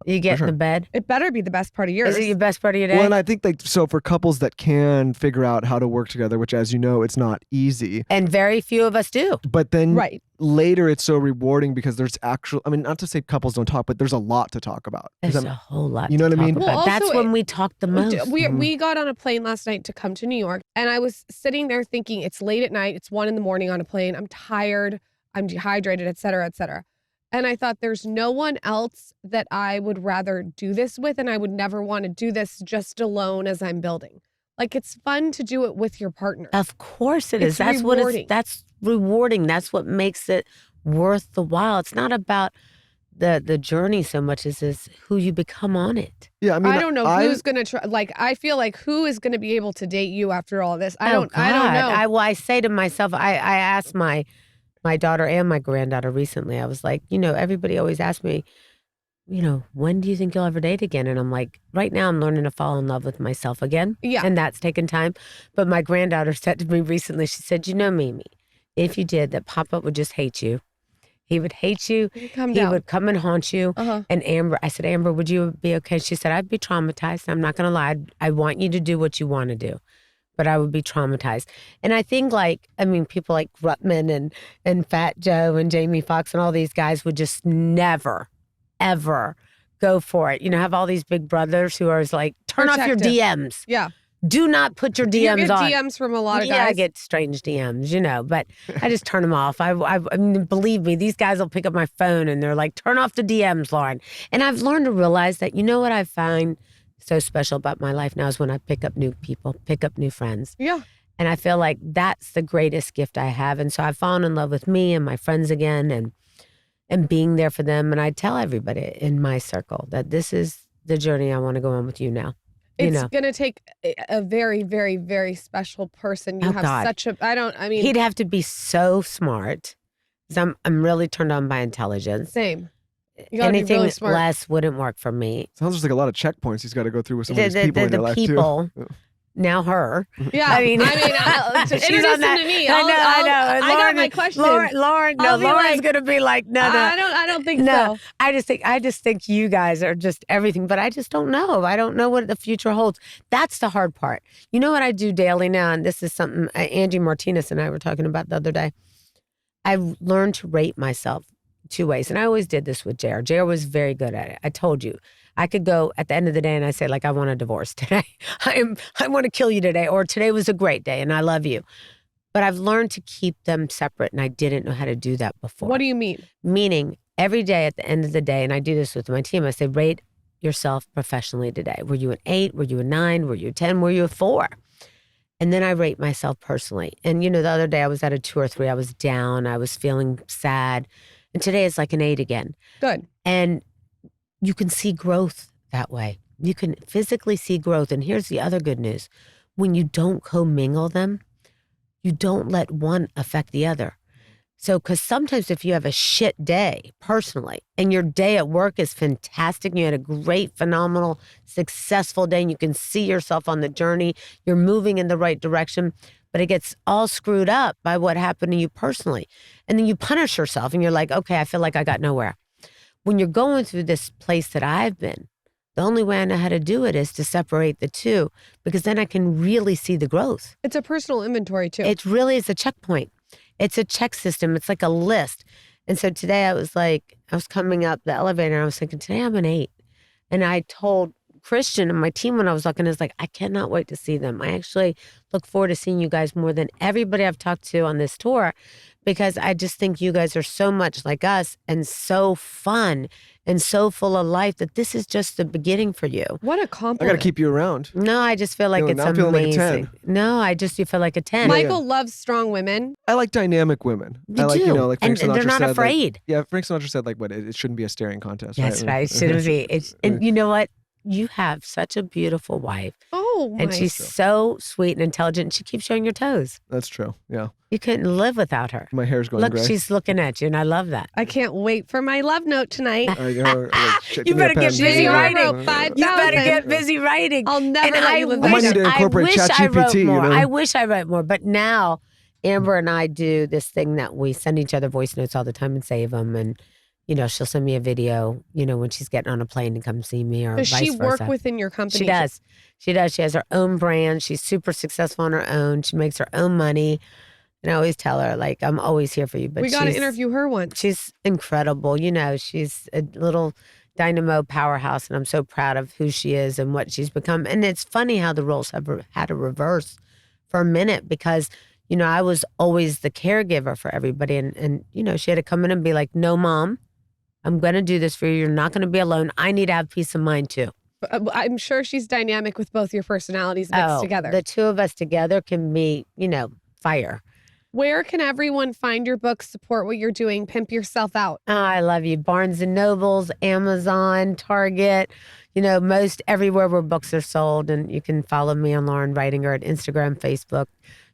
You get in the bed. It better be the best part of yours. Is it your best part of your day? Well, and I think so for couples that can figure out how to work together, which as you know, it's not easy. And very few of us do. But then right. later it's so rewarding because there's not to say couples don't talk, but there's a lot to talk about. There's a whole lot. You know what I mean? Well, that's when we talk the most. We got on a plane last night to come to New York, and I was sitting there thinking, it's late at night, it's 1 a.m. on a plane, I'm tired, I'm dehydrated, et cetera, et cetera. And I thought there's no one else that I would rather do this with, and I would never want to do this just alone as I'm building. Like, it's fun to do it with your partner. Of course it is. That's rewarding. That's rewarding. That's what makes it worth the while. It's not about the journey so much as who you become on it. Yeah, I mean, I don't know who's going to try. Like, I feel like who is going to be able to date you after all this? I don't know. I say to myself, I asked my daughter and my granddaughter recently, I was like, everybody always asks me, when do you think you'll ever date again? And I'm like, right now I'm learning to fall in love with myself again. Yeah. And that's taken time. But my granddaughter said to me recently, she said, Mimi, if you did, that Papa would just hate you. He would hate you. He would come and haunt you. And I said, Amber, would you be okay? She said, I'd be traumatized. I'm not going to lie. I want you to do what you want to do. But I would be traumatized. And I think people like Rutman and Fat Joe and Jamie Foxx and all these guys would just never, ever go for it. Have all these big brothers who are like, turn off your DMs. Yeah. Do not put your DMs on. You get DMs from a lot of guys. Yeah, I get strange DMs, but I just turn them off. I mean, believe me, these guys will pick up my phone and they're like, turn off the DMs, Loren. And I've learned to realize that, what I find so special about my life now is when I pick up new people, pick up new friends. Yeah. And I feel like that's the greatest gift I have. And so I've fallen in love with me and my friends again and being there for them. And I tell everybody in my circle that this is the journey I want to go on with you now. It's going to take a very, very, very special person. You have such a, he'd have to be so smart. Because I'm really turned on by intelligence. Same. Anything really smart. less wouldn't work for me. Sounds just like a lot of checkpoints he's got to go through with some of these people in your life too. Now her. Yeah. She's introduce on that. him to me. I know. I got my question. Lauren's going to be like, no. I don't think so. I just think you guys are just everything, but I just don't know. I don't know what the future holds. That's the hard part. You know what I do daily now? And this is something Angie Martinez and I were talking about the other day. I've learned to rate myself 2 ways. And I always did this with JR. JR was very good at it. I told you. I could go at the end of the day and I say, I want a divorce today. I want to kill you today. Or today was a great day and I love you. But I've learned to keep them separate and I didn't know how to do that before. What do you mean? Meaning every day at the end of the day, and I do this with my team, I say, rate yourself professionally today. Were you an 8? Were you a 9? Were you a 10? Were you a 4? And then I rate myself personally. And the other day I was at a 2 or 3. I was down. I was feeling sad. And today it's like an 8 again. Good. And you can see growth that way. You can physically see growth. And here's the other good news. When you don't commingle them, you don't let one affect the other. So, because sometimes if you have a shit day personally and your day at work is fantastic, and you had a great, phenomenal, successful day and you can see yourself on the journey, you're moving in the right direction, but it gets all screwed up by what happened to you personally. And then you punish yourself and you're like, okay, I feel like I got nowhere. When you're going through this place that I've been, the only way I know how to do it is to separate the two, because then I can really see the growth. It's a personal inventory too. It really is a checkpoint. It's a check system. It's like a list. And so today I was coming up the elevator and I was thinking, today I'm an 8. And I told Christian and my team when I was looking, is like, I cannot wait to see them. I actually look forward to seeing you guys more than everybody I've talked to on this tour, because I just think you guys are so much like us and so fun and so full of life that this is just the beginning for you. What a compliment. I got to keep you around. No, I just feel like it's amazing. I'm feeling like a 10. No, you feel like a 10. Michael loves strong women. I like dynamic women. You I like, do. Like Frank and Sinatra they're not said, afraid. Frank Sinatra said, what, it shouldn't be a staring contest. That's right? It shouldn't be. And you know what? you have such a beautiful wife. Oh, my. And she's so sweet and intelligent. She keeps showing your toes. That's true. Yeah. You couldn't live without her. My hair's going Look, gray. she's looking at you, and I love that. I can't wait for my love note tonight. You better get busy writing. You better get busy writing. I'll never let you live I might need to incorporate ChatGPT. I wish I wrote more, but now Amber and I do this thing that we send each other voice notes all the time and save them. And, she'll send me a video, when she's getting on a plane to come see me or vice versa. Does she work within your company? She does. She does. She has her own brand. She's super successful on her own. She makes her own money. And I always tell her, like, I'm always here for you. But we got to interview her once. She's incredible. She's a little dynamo powerhouse. And I'm so proud of who she is and what she's become. And it's funny how the roles have had a reverse for a minute because, I was always the caregiver for everybody. And she had to come in and be like, no, Mom, I'm going to do this for you. You're not going to be alone. I need to have peace of mind too. I'm sure she's dynamic with both your personalities mixed together. The two of us together can be, fire. Where can everyone find your books, support what you're doing, pimp yourself out? Oh, I love you. Barnes & Nobles, Amazon, Target, most everywhere where books are sold. And you can follow me on Loren Ridinger at Instagram, Facebook.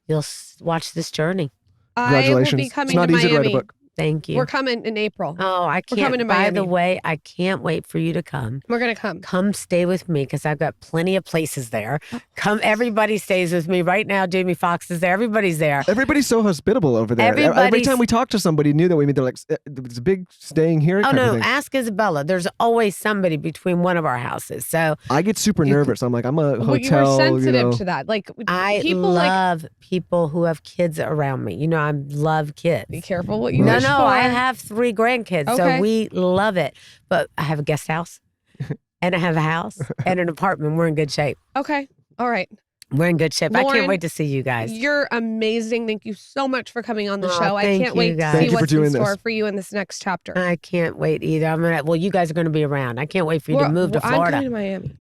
You'll watch this journey. Congratulations. I will be coming it's not to easy Miami. to write a book. Thank you. We're coming in April. Oh, I can't. We're coming to Miami. By the way, I can't wait for you to come. We're going to come. Come stay with me because I've got plenty of places there. Come, everybody stays with me. Right now, Jamie Foxx is there. Everybody's there. Everybody's so hospitable over there. Every time we talk to somebody new that we meet, they're like, it's a big staying here. Oh, no, ask Isabella. There's always somebody between one of our houses. So I get super nervous. I'm like, I'm a hotel. We're sensitive to that. Like, I love people who have kids around me. I love kids. Be careful what you No, wish for. I have 3 grandkids, so we love it. But I have a guest house, and I have a house and an apartment. We're in good shape. Okay. All right. We're in good shape. Loren, I can't wait to see you guys. You're amazing. Thank you so much for coming on the show. I can't wait to see what's in store for you in this next chapter. I can't wait either. You guys are going to be around. I can't wait for you to move to Florida. I'm coming to Miami.